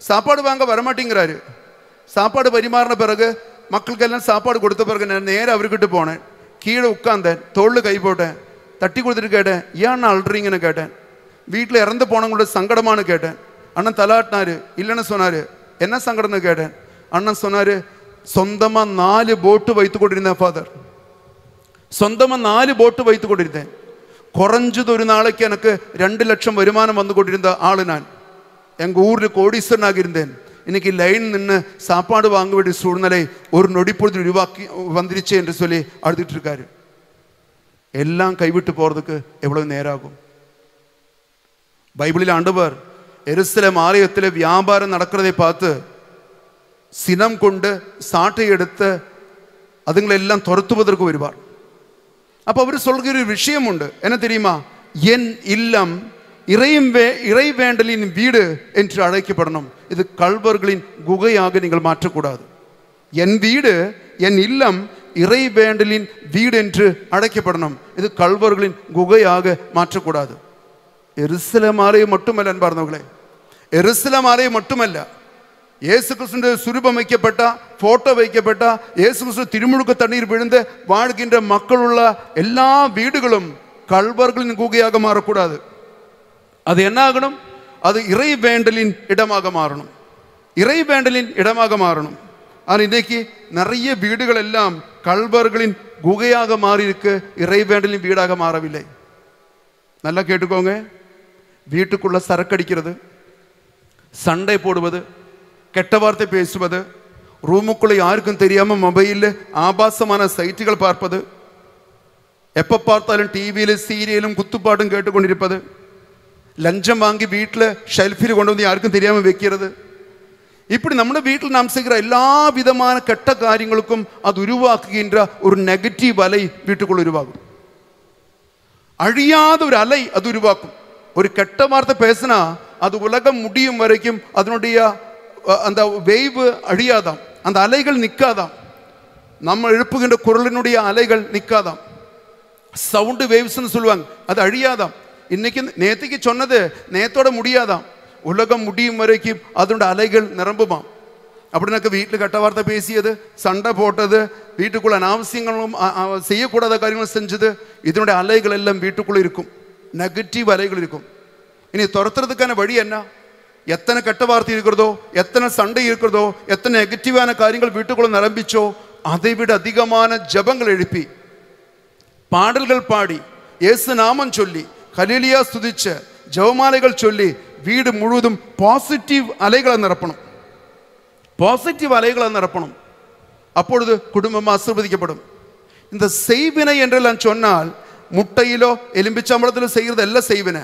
சாப்பாடு வாங்க வரமாட்டேங்கிறாரு. சாப்பாடு பரிமாறின பிறகு மக்களுக்கெல்லாம் சாப்பாடு கொடுத்த பிறகு நான் நேரம் அவர்கிட்ட போனேன். கீழே உட்காந்தேன், தோளில் கை போட்டேன், தட்டி கொடுத்துட்டு கேட்டேன், ஏன் அழுறீங்கன்னு கேட்டேன். வீட்டில் இறந்து போனவங்களோட சங்கடமானு கேட்டேன். அண்ணன் தலாட்டினாரு. இல்லைன்னு சொன்னாரு. என்ன சங்கடம்னு கேட்டேன். அண்ணன் சொன்னாரு, சொந்தமா 4 போட்டு வைத்து கொண்டிருந்தேன் ஃபாதர், சொந்தமா 4 போட்டு வைத்து கொண்டிருந்தேன். குறைஞ்சது ஒரு நாளைக்கு எனக்கு 2 லட்சம் வருமானம் வந்து கொண்டிருந்த ஆளு நான். எங்க ஊர்ல கோடீஸ்வரனாக இருந்தேன். இன்னைக்கு லைன் நின்று சாப்பாடு வாங்க வேண்டிய சூழ்நிலை ஒரு நொடிப்பொழுது உருவாக்கி வந்துருச்சு என்று சொல்லி அழுதுட்டு இருக்காரு. எல்லாம் கைவிட்டு போறதுக்கு எவ்வளவு நேரம் ஆகும்? பைபிளில் ஆண்டவர் எருசலேம் ஆலயத்தில் வியாபாரம் நடக்கிறதை பார்த்து சினம் கொண்டு சாட்டை எடுத்து அதுங்களெல்லாம் துரத்துவதற்கு வருவார். அப்ப அவர் சொல்கிற ஒரு விஷயம் உண்டு. என்ன தெரியுமா? என் இல்லம் இறைவேண்டலின் வீடு என்று அழைக்கப்படணும். இது கள்வர்களின் குகையாக நீங்கள் மாற்றக்கூடாது. என் வீடு, என் இல்லம் இறைவேண்டலின் வீடு என்று அழைக்கப்படணும். இது கள்வர்களின் குகையாக மாற்றக்கூடாது. எருசலேம் ஆலயம் மட்டுமல்ல அன்பார்ந்தவர்களே, எருசலேம் ஆலயம் மட்டுமல்ல, இயேசு கிறிஸ்துவின் சுரூபம் வைக்கப்பட்ட போட்டோ வைக்கப்பட்ட இயேசு கிறிஸ்து திருமுழுக்கு தண்ணீர் விழுந்து வாழ்கின்ற மக்கள் உள்ள எல்லா வீடுகளும் கள்வர்களின் குகையாக மாறக்கூடாது. அது என்ன ஆகணும்? அது இறைவேண்டலின் இடமாக மாறணும். இறைவேண்டலின் இடமாக மாறணும். ஆனால் இன்னைக்கு நிறைய வீடுகள் எல்லாம் கள்வர்களின் குகையாக மாறி இருக்கு, இறைவேண்டலின் வீடாக மாறவில்லை. நல்லா கேட்டுக்கோங்க. வீட்டுக்குள்ள சரக்கடிக்கிறது, சண்டை போடுவது, கெட்ட வார்த்தை பேசுவது, ரூமுக்குள்ள யாருக்கும் தெரியாம மொபைலில் ஆபாசமான சைட்டுகள் பார்ப்பது, எப்ப பார்த்தாலும் டிவியிலும் சீரியலும் குத்துப்பாட்டும் கேட்டுக்கொண்டிருப்பது, லஞ்சம் வாங்கி வீட்டில் ஷெல்ஃபில் கொண்டு வந்து யாருக்கும் தெரியாம வைக்கிறது, இப்படி നമ്മുടെ வீட்டில் நாம் செய்கிற எல்லா விதமான கெட்ட காரியங்களுக்கும் அது உருவாக்குகின்ற ஒரு நெகட்டிவ் அலை வீட்டுக்குள்ள உருவாகும். அழியாத ஒரு அலை அது உருவாக்கும். ஒரு கெட்ட வார்த்தை பேசினா அது உலகம் முடியும் வரைக்கும் அதனுடைய அந்த வேய்வு அழியாதாம், அந்த அலைகள் நிற்காதாம். நம்ம எழுப்புகின்ற குரலினுடைய அலைகள் நிற்காதாம். சவுண்டு வேவ்ஸ்ன்னு சொல்லுவாங்க, அது அழியாதாம். இன்னைக்கு நேற்றுக்கு சொன்னது நேத்தோட முடியாதாம், உலகம் முடியும் வரைக்கும் அதனுடைய அலைகள் நிரம்புமாம். அப்படின்னாக்க வீட்டில் கெட்ட வார்த்தை பேசியது, சண்டை போட்டது, வீட்டுக்குள்ள அனாவசியங்களும் செய்யக்கூடாத காரியங்களும் செஞ்சது, இதனுடைய அலைகள் எல்லாம் வீட்டுக்குள்ள இருக்கும், நெகட்டிவ் அலைகள் இருக்கும். இனி துரத்துறதுக்கான வழி என்ன? எத்தனை கெட்ட வார்த்தை இருக்கிறதோ, எத்தனை சண்டை இருக்கிறதோ, எத்தனை நெகட்டிவான காரியங்கள் வீட்டுக்குள்ள நிரம்பிச்சோ, அதை விட அதிகமான ஜபங்கள் எழுப்பி, பாடல்கள் பாடி, இயேசு நாமம் சொல்லி, ஹல்லேலூயா ஸ்துதிச்ச ஜெபமாலைகள் சொல்லி வீடு முழுவதும் பாசிட்டிவ் அலைகளை நிரப்பணும். பாசிட்டிவ் அலைகளை நிரப்பணும். அப்பொழுது குடும்பம் ஆசீர்வதிக்கப்படும். இந்த செய்வினை என்றெல்லாம் சொன்னால் முட்டையிலோ எலும்பிச்சம்பளத்திலோ செய்கிறது எல்லாம் செய்வினை.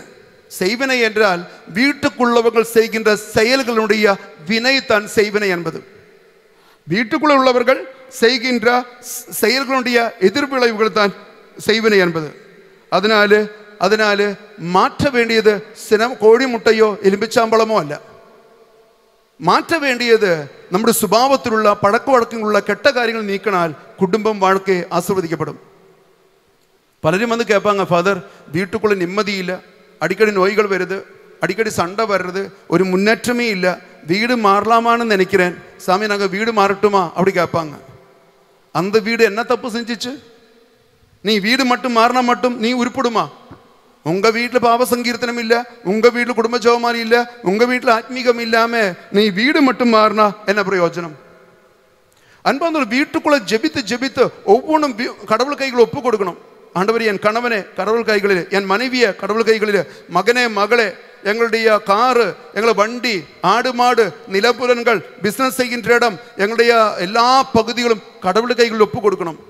செய்வினை என்றால் வீட்டுக்குள்ளவர்கள் செய்கின்ற செயல்களுடைய வினை தான் செய்வினை என்பது. வீட்டுக்குள்ள உள்ளவர்கள் செய்கின்ற செயல்களுடைய எதிர்விளைவுகள் தான் செய்வினை என்பது. அதனால மாற்ற வேண்டியது கோழி முட்டையோ எலும்பிச்சாம்பளமோ அல்ல. மாற்ற வேண்டியது നമ്മുടെ சுபாவத்திലുള്ള பழக்க வழக்கങ്ങളുള്ള கெட்ட காரியங்கள் நீக்கினால் குடும்பம் வாழ்க்கை ஆசீர்வதிக்கப்படும். பலரும் வந்து கேட்பாங்க, ஃபாதர் வீட்டுக்குள்ள நிம்மதி இல்லை, அடிக்கடி நோய்கள் வருது, அடிக்கடி சண்டை வர்றது, ஒரு முன்னேற்றமே இல்லை, வீடு மாறலாமான்னு நினைக்கிறேன் சாமி, நாங்கள் வீடு மாறட்டுமா அப்படி கேட்பாங்க. அந்த வீடு என்ன தப்பு செஞ்சிச்சு? நீ வீடு மட்டும் மாறினா மட்டும் நீ உருப்படுமா? உங்க வீட்டில் பாவ சங்கீர்த்தனம் இல்லை, உங்க வீட்டில் குடும்ப ஜெபமாலை இல்லை, உங்க வீட்டில் ஆத்மீகம் இல்லாம நீ வீடு மட்டும் மாறினா என்ன பிரயோஜனம்? அன்பார்ந்தவர்களே, வீட்டுக்குள்ள ஜெபித்து ஜெபித்து ஒவ்வொன்றும் கடவுள் கைகளை ஒப்பு கொடுக்கணும். ஆண்டவரே, என் கணவனே கடவுள் கைகளில், என் மனைவியை கடவுள் கைகளில், மகனே மகளே எங்களுடைய காரு, எங்களை வண்டி, ஆடு மாடு, நிலப்புலன்கள், பிஸ்னஸ் செய்கின்ற இடம், எங்களுடைய எல்லா பகுதிகளும் கடவுள் கைகளில் ஒப்பு கொடுக்கணும்.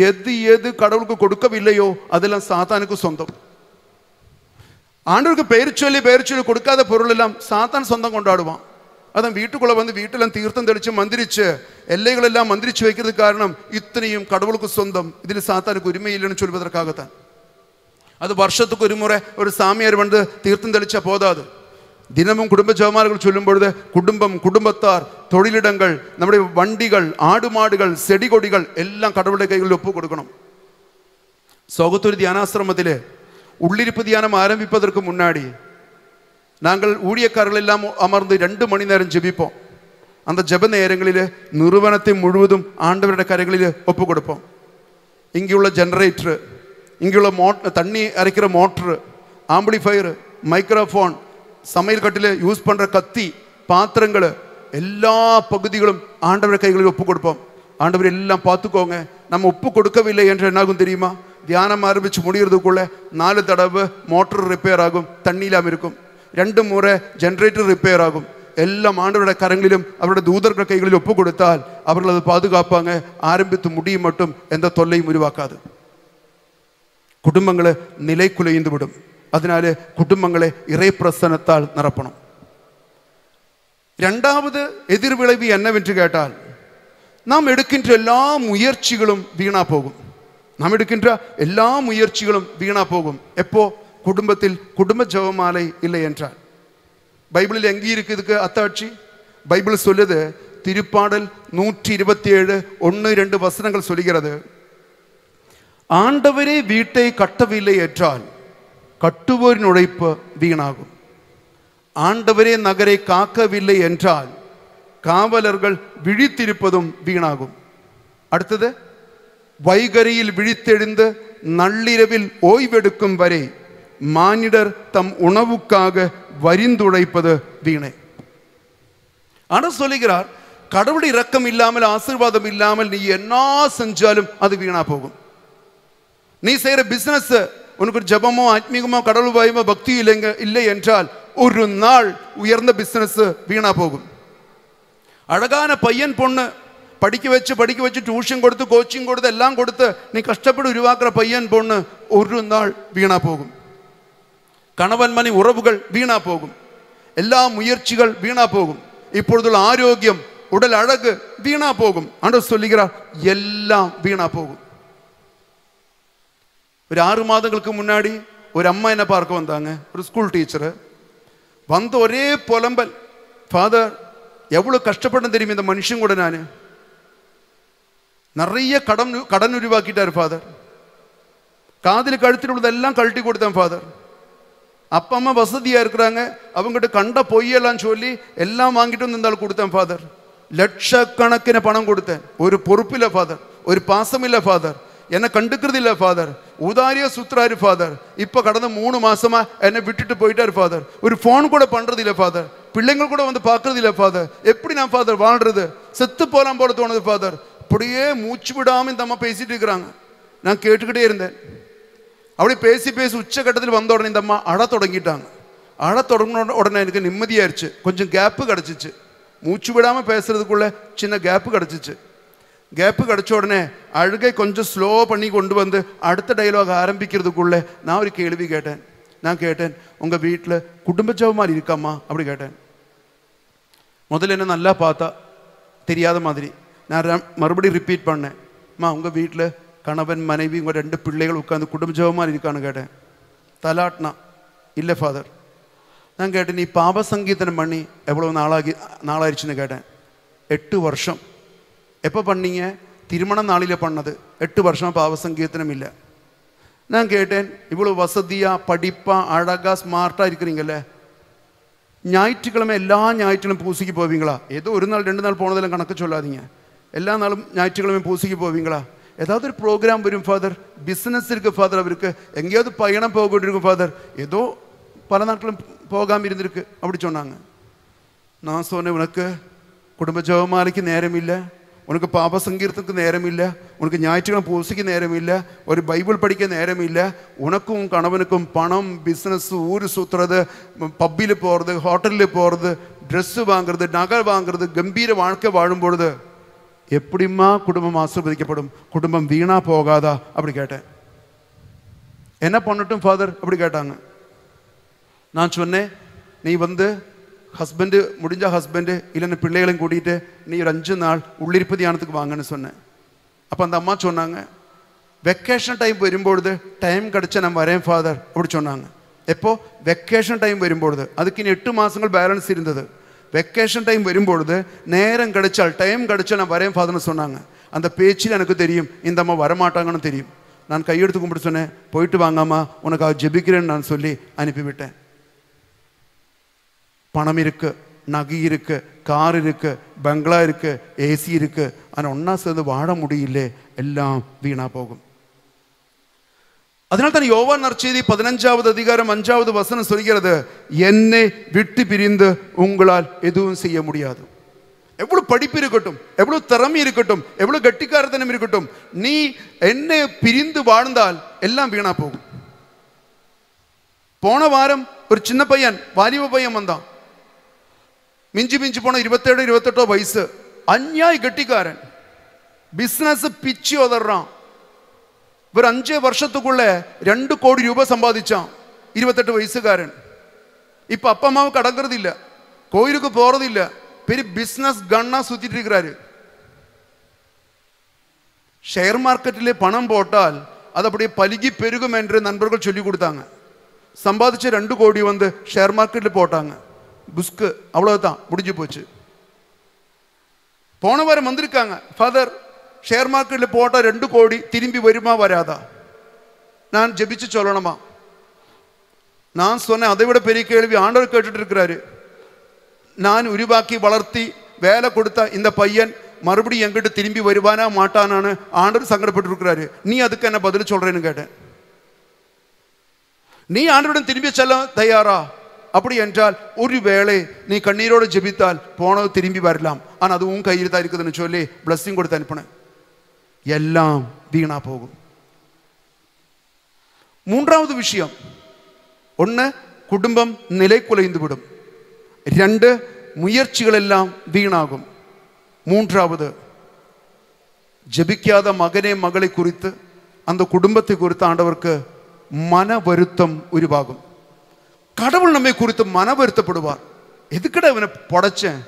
எது எது கடவுளுக்கு கொடுக்கவில்லையோ அதெல்லாம் சாத்தானுக்கு சொந்தம். ஆண்டவருக்கு பெயர் சொல்லி கொடுக்காத பொருள் எல்லாம் சாத்தான் சொந்தம் கொண்டாடுவான். அதான் வீட்டுக்குள்ள வந்து வீட்டெல்லாம் தீர்த்தம் தெளிச்சு மந்திரிச்சு எல்லைகளெல்லாம் மந்திரிச்சு வைக்கிறதுக்கு காரணம் இத்தனையும் கடவுளுக்கு சொந்தம், இதில் சாத்தானுக்கு உரிமை இல்லைன்னு சொல்வதற்காகத்தான். அது வருஷத்துக்கு ஒரு முறை ஒரு சாமியார் வந்து தீர்த்தம் தெளிச்சா போதாது. தினமும் குடும்ப ஜெபமாலைகள் சொல்லும் பொழுது குடும்பம், குடும்பத்தார், தொழிலிடங்கள், நம்முடைய வண்டிகள், ஆடு மாடுகள், செடி கொடிகள் எல்லாம் கடவுளுடைய கைகளில் ஒப்பு கொடுக்கணும். சோகத்தூர் தியானாசிரமத்திலே உள்ளிருப்பு தியானம் ஆரம்பிப்பதற்கு முன்னாடி நாங்கள் ஊழியக்காரர்கள் எல்லாம் அமர்ந்து 2 மணி நேரம் ஜெபிப்போம். அந்த ஜெப நேரங்களில் நிறுவனத்தை முழுவதும் ஆண்டவருடைய கரைகளில் ஒப்பு கொடுப்போம். இங்குள்ள ஜெனரேட்டரு, இங்குள்ள தண்ணி அரைக்கிற மோட்ரு, ஆம்பிளிஃபயரு, மைக்ரோஃபோன், சமையல் கட்டில் யூஸ் பண்ணுற கத்தி, பாத்திரங்கள், எல்லா பகுதிகளும் ஆண்டவருடைய கைகளில் ஒப்பு கொடுப்போம். ஆண்டவர் எல்லாம் பார்த்துக்கோங்க. நம்ம ஒப்பு கொடுக்கவில்லை என்று என்னாகும் தெரியுமா? தியானம் ஆரம்பித்து முடிகிறதுக்குள்ள 4 தடவை மோட்டர் ரிப்பேர் ஆகும், தண்ணி இல்லாமல் இருக்கும். 2 முறை ஜெனரேட்டர் ரிப்பேர் ஆகும். எல்லாம் ஆண்டவருடைய கரங்களிலும் அவருடைய தூதர்கள் கைகளில் ஒப்பு கொடுத்தால் அவர்கள் அதை பாதுகாப்பாங்க. ஆரம்பித்து முடியும் மட்டும் எந்த தொல்லையும் உருவாக்காது. குடும்பங்களை நிலை குலைந்து விடும். அதனால குடும்பங்களை இறை பிரசன்னத்தால் நிரப்பணும். 2வது எதிர்விளைவு என்னவென்று கேட்டால், நாம் எடுக்கின்ற எல்லா முயற்சிகளும் வீணா போகும். நாம் எடுக்கின்ற எல்லா முயற்சிகளும் வீணா போகும். எப்போ? குடும்பத்தில் குடும்ப ஜெபமாலை இல்லை என்றால். பைபிளில் எங்கே இருக்கு இதுக்கு அத்தாட்சி? பைபிள் சொல்லுது, திருப்பாடல் 127 1-2 வசனங்கள் சொல்லுகிறது, ஆண்டவரே வீட்டை கட்டவில்லை என்றால் கட்டுவோரின் உழைப்பு வீணாகும். ஆண்டவரே நகரை காக்கவில்லை என்றால் காவலர்கள் விழித்திருப்பதும் வீணாகும். அடுத்தது, வைகரியில் விழித்தெழுந்து நள்ளிரவில் ஓய்வெடுக்கும் வரை மானிடர் தம் உணவுக்காக வரிந்துழைப்பது வீணை. ஆனால் சொல்லுகிறார், கடவுள் இரக்கம் இல்லாமல், ஆசீர்வாதம் இல்லாமல் நீ என்ன செஞ்சாலும் அது வீணா போகும். நீ செய்கிற பிசினஸ், உனக்கு ஒரு ஜபமோ ஆத்மீகமோ கடவுள் பயமோ பக்தி இல்லை என்றால் ஒரு நாள் உயர்ந்த பிசினஸ் வீணா போகும். அழகான பையன் பொண்ணு படிக்க வச்சு டியூஷன் கொடுத்து கோச்சிங் கொடுத்து எல்லாம் கொடுத்து நீ கஷ்டப்பட்டு உருவாக்குற பையன் பொண்ணு ஒரு நாள் வீணா போகும். கணவன் மணி உறவுகள் வீணா போகும். எல்லா முயற்சிகள் வீணா போகும். இப்பொழுதுள்ள ஆரோக்கியம், உடல் அழகு வீணா போகும். ஆண்டவர் சொல்லுகிறார், எல்லாம் வீணா போகும். ஒரு 6 மாதங்களுக்கு முன்னாடி ஒரு அம்மா என்ன பார்க்க வந்தாங்க, ஒரு ஸ்கூல் டீச்சரு. வந்து ஒரே புலம்பல், ஃபாதர் எவ்வளோ கஷ்டப்பட்டு தெரியும் இந்த மனுஷன் கூட, நான் நிறைய கடன் உருவாக்கிட்டார் ஃபாதர், காதில் கழுத்தில் உள்ளதெல்லாம் கழட்டி கொடுத்தேன் ஃபாதர், அப்பா அம்மா வசதியாக இருக்கிறாங்க, அவங்ககிட்ட கண்ட பொய்யெல்லாம் சொல்லி எல்லாம் வாங்கிட்டு வந்து இருந்தாலும் கொடுத்தேன் ஃபாதர், லட்சக்கணக்கின பணம் கொடுத்தேன், ஒரு பொறுப்பில்லை ஃபாதர், ஒரு பாசம் இல்லை ஃபாதர், என்னை கண்டுக்கிறது இல்லை ஃபாதர், உதாரியா சுத்துறாரு ஃபாதர், இப்போ கடந்த 3 மாசமா என்னை விட்டுட்டு போயிட்டாரு ஃபாதர், ஒரு ஃபோன் கூட பண்றது இல்லை ஃபாதர், பிள்ளைங்கள் கூட வந்து பார்க்கறது இல்லை ஃபாதர், எப்படி நான் ஃபாதர் வாழ்றது, செத்து போலாம் போல தோணுது ஃபாதர். அப்படியே மூச்சு விடாமல் இந்த அம்மா பேசிட்டு இருக்கிறாங்க. நான் கேட்டுக்கிட்டே இருந்தேன். அப்படி பேசி உச்சகட்டத்தில் வந்த உடனே இந்த அம்மா அழ தொடங்கிட்டாங்க. அழ தொடங்கின உடனே எனக்கு நிம்மதியாயிருச்சு, கொஞ்சம் கேப்பு கிடச்சிச்சு. மூச்சு விடாமல் பேசுறதுக்குள்ள சின்ன கேப்பு கிடச்சிச்சு. கேப்பு கிடச்ச உடனே அழுகை கொஞ்சம் ஸ்லோ பண்ணி கொண்டு வந்து அடுத்த டைலாக் ஆரம்பிக்கிறதுக்குள்ள நான் ஒரு கேள்வி கேட்டேன். நான் கேட்டேன், உங்கள் வீட்டில் குடும்ப ஜெபமாலை இருக்காம்மா அப்படி கேட்டேன். முதல்ல என்ன நல்லா பார்த்தா தெரியாத மாதிரி. நான் மறுபடியும் ரிப்பீட் பண்ணேன், அம்மா உங்கள் வீட்டில் கணவன் மனைவி உங்கள் 2 பிள்ளைகள் உட்காந்து குடும்ப ஜெபமாலை இருக்கான்னு கேட்டேன். தலாட்னா இல்லை ஃபாதர். நான் கேட்டேன், நீ பாப சங்கீதனம் பண்ணி எவ்வளோ நாளாயிருச்சுன்னு கேட்டேன். 8 வருஷம். எப்போ பண்ணீங்க? திருமண நாளில் பண்ணது. 8 வருஷம் பாவ சங்கீர்த்தனம் இல்லை. நான் கேட்டேன், இவ்வளோ வசதியாக படிப்பாக அழகாக ஸ்மார்ட்டாக இருக்கிறீங்கல்ல, ஞாயிற்றுக்கிழமை எல்லா ஞாயிற்றுக்கிழமை பூசிக்கு போவீங்களா? ஏதோ ஒரு நாள் 2 நாள் போனதெல்லாம் கணக்கு சொல்லாதீங்க. எல்லா நாளும் ஞாயிற்றுக்கிழமை பூசிக்கு போவீங்களா? ஏதாவது ஒரு ப்ரோக்ராம் வரும் ஃபாதர், பிஸ்னஸ் இருக்குது ஃபாதர், அவருக்கு எங்கேயாவது பயணம் போக வேண்டியிருக்கும் ஃபாதர், ஏதோ பல நாட்களும் போகாமல் இருந்திருக்கு அப்படி சொன்னாங்க. நான் சொன்னேன், உனக்கு குடும்ப ஜெபமாலைக்கு நேரம் இல்லை, உனக்கு பாபசங்கீர்த்தத்துக்கு நேரம் இல்லை, உனக்கு ஞாயிற்றுக்கிழமை பூசைக்கு நேரம் இல்லை, ஒரு பைபிள் படிக்க நேரம் இல்லை. உனக்கும் கணவனுக்கும் பணம், பிஸ்னஸ், ஊர் சுற்றுறது, பப்பில் போகிறது, ஹோட்டலில் போகிறது, ட்ரெஸ்ஸு வாங்குறது, நகை வாங்குறது, கம்பீர வாழ்க்கை வாழும்பொழுது எப்படிம்மா குடும்பம் ஆசீர்வதிக்கப்படும்? குடும்பம் வீணா போகாதா? அப்படி கேட்டேன். என்ன பண்ணட்டும் ஃபாதர் அப்படி கேட்டாங்க. நான் சொன்னேன், நீ ஹஸ்பண்டு முடிஞ்ச ஹஸ்பண்டு இல்லைன்னு பிள்ளைகளையும் கூட்டிகிட்டு நீ ஒரு 5 நாள் உள்ளிருப்பு தியானத்துக்கு வாங்கன்னு சொன்னேன். அப்போ அந்த அம்மா சொன்னாங்க, வெக்கேஷன் டைம் வரும்பொழுது டைம் கிடச்சா நான் வரேன் ஃபாதர் அப்படி சொன்னாங்க. எப்போ? வெக்கேஷன் டைம் வரும்பொழுது. அதுக்கு இனி 8 மாதங்கள் பேலன்ஸ் இருந்தது. வெக்கேஷன் டைம் வரும்பொழுது நேரம் கிடைச்சால், டைம் கிடைச்சா நான் வரேன் ஃபாதர்னு சொன்னாங்க. அந்த பேச்சில் எனக்கு தெரியும் இந்த அம்மா வரமாட்டாங்கன்னு தெரியும். நான் கையெடுத்து கும்பிட்டு சொன்னேன், போயிட்டு வாங்காமா, உனக்கு ஜெபிக்கிறேன்னு நான் சொல்லி அனுப்பிவிட்டேன். பணம் இருக்கு, நகை இருக்கு, கார் இருக்கு, பங்களா இருக்கு, ஏசி இருக்கு, ஆனால் ஒன்னா சேர்ந்து வாழ முடியல, எல்லாம் வீணா போகும். அதனால தான் யோவான் நற்செய்தி 15வது அதிகாரம் 5வது வசனம் சொல்கிறது, என்னை விட்டு பிரிந்து உங்களால் எதுவும் செய்ய முடியாது. எவ்வளவு படிப்பு இருக்கட்டும், எவ்வளவு திறமை இருக்கட்டும், எவ்வளவு கட்டிக்காரத்தனம் இருக்கட்டும், நீ என்னை பிரிந்து வாழ்ந்தால் எல்லாம் வீணா போகும். போன வாரம் ஒரு சின்ன பையன், வாலிப பையன் வந்தான். மிஞ்சி மிஞ்சி போன 27 28 வயசு, அந்நியாய் கட்டிக்காரன், பிசினஸ் பிச்சு உதறான். ஒரு 5 வருஷத்துக்குள்ள 2 கோடி ரூபாய் சம்பாதிச்சான். 28 வயசுக்காரன். இப்ப அப்பா அம்மாவுக்கு அடங்குறது இல்ல, கோயிலுக்கு போறது இல்ல, பெரிய பிசினஸ் கண்ணா சுத்திட்டு இருக்கிறாரு. ஷேர் மார்க்கெட்டிலே பணம் போட்டால் அது அப்படியே பலுகி பெருகும் என்று நண்பர்கள் சொல்லி கொடுத்தாங்க. சம்பாதிச்ச 2 கோடி ஷேர் மார்க்கெட்டில் போட்டாங்க. புஸ்கு அவ்வளவுதான், முடிஞ்சு போச்சு. போன வாரம் வந்திருக்காங்க, ஃபாதர் ஷேர் மார்க்கெட்டில் போட்டா 2 கோடி திரும்பி வருமா வராதா, நான் ஜெபிச்சு சொல்லணுமா? நான் சொன்னேன், அதை விட பெரிய கேள்வி ஆண்டவர் கேட்டுட்டு இருக்கிறாரு. நான் உருவாக்கி வளர்த்தி வேலை கொடுத்தா இந்த பையன் மறுபடியும் எங்கிட்ட திரும்பி வருவானா மாட்டானான்னு ஆண்டவர் சங்கடப்பட்டு இருக்கிறாரு. நீ அதுக்கு என்ன பதில் சொல்றேன்னு கேட்டேன். நீ ஆண்டவருடன் திரும்பி செல்ல தயாரா? அப்படி என்றால் ஒருவேளை நீ கண்ணீரோடு ஜெபித்தால் போனது திரும்பி வரலாம், ஆனால் அது உன் கையில் தான் இருக்குதுன்னு சொல்லி பிளஸ்ஸிங் கொடுத்து அனுப்பினேன். எல்லாம் வீணா போகும். 3வது விஷயம், 1 குடும்பம் நிலை குலைந்து விடும். 2 முயற்சிகள் எல்லாம் வீணாகும். 3வது ஜெபிக்காத மகனே மகளை குறித்து, அந்த குடும்பத்தை குறித்து ஆண்டவருக்கு மன வருத்தம் உருவாகும். கடவுள் நம்மை குறித்து மன வருத்தப்படுவார். எதுக்கட இவனை படைச்சேன்,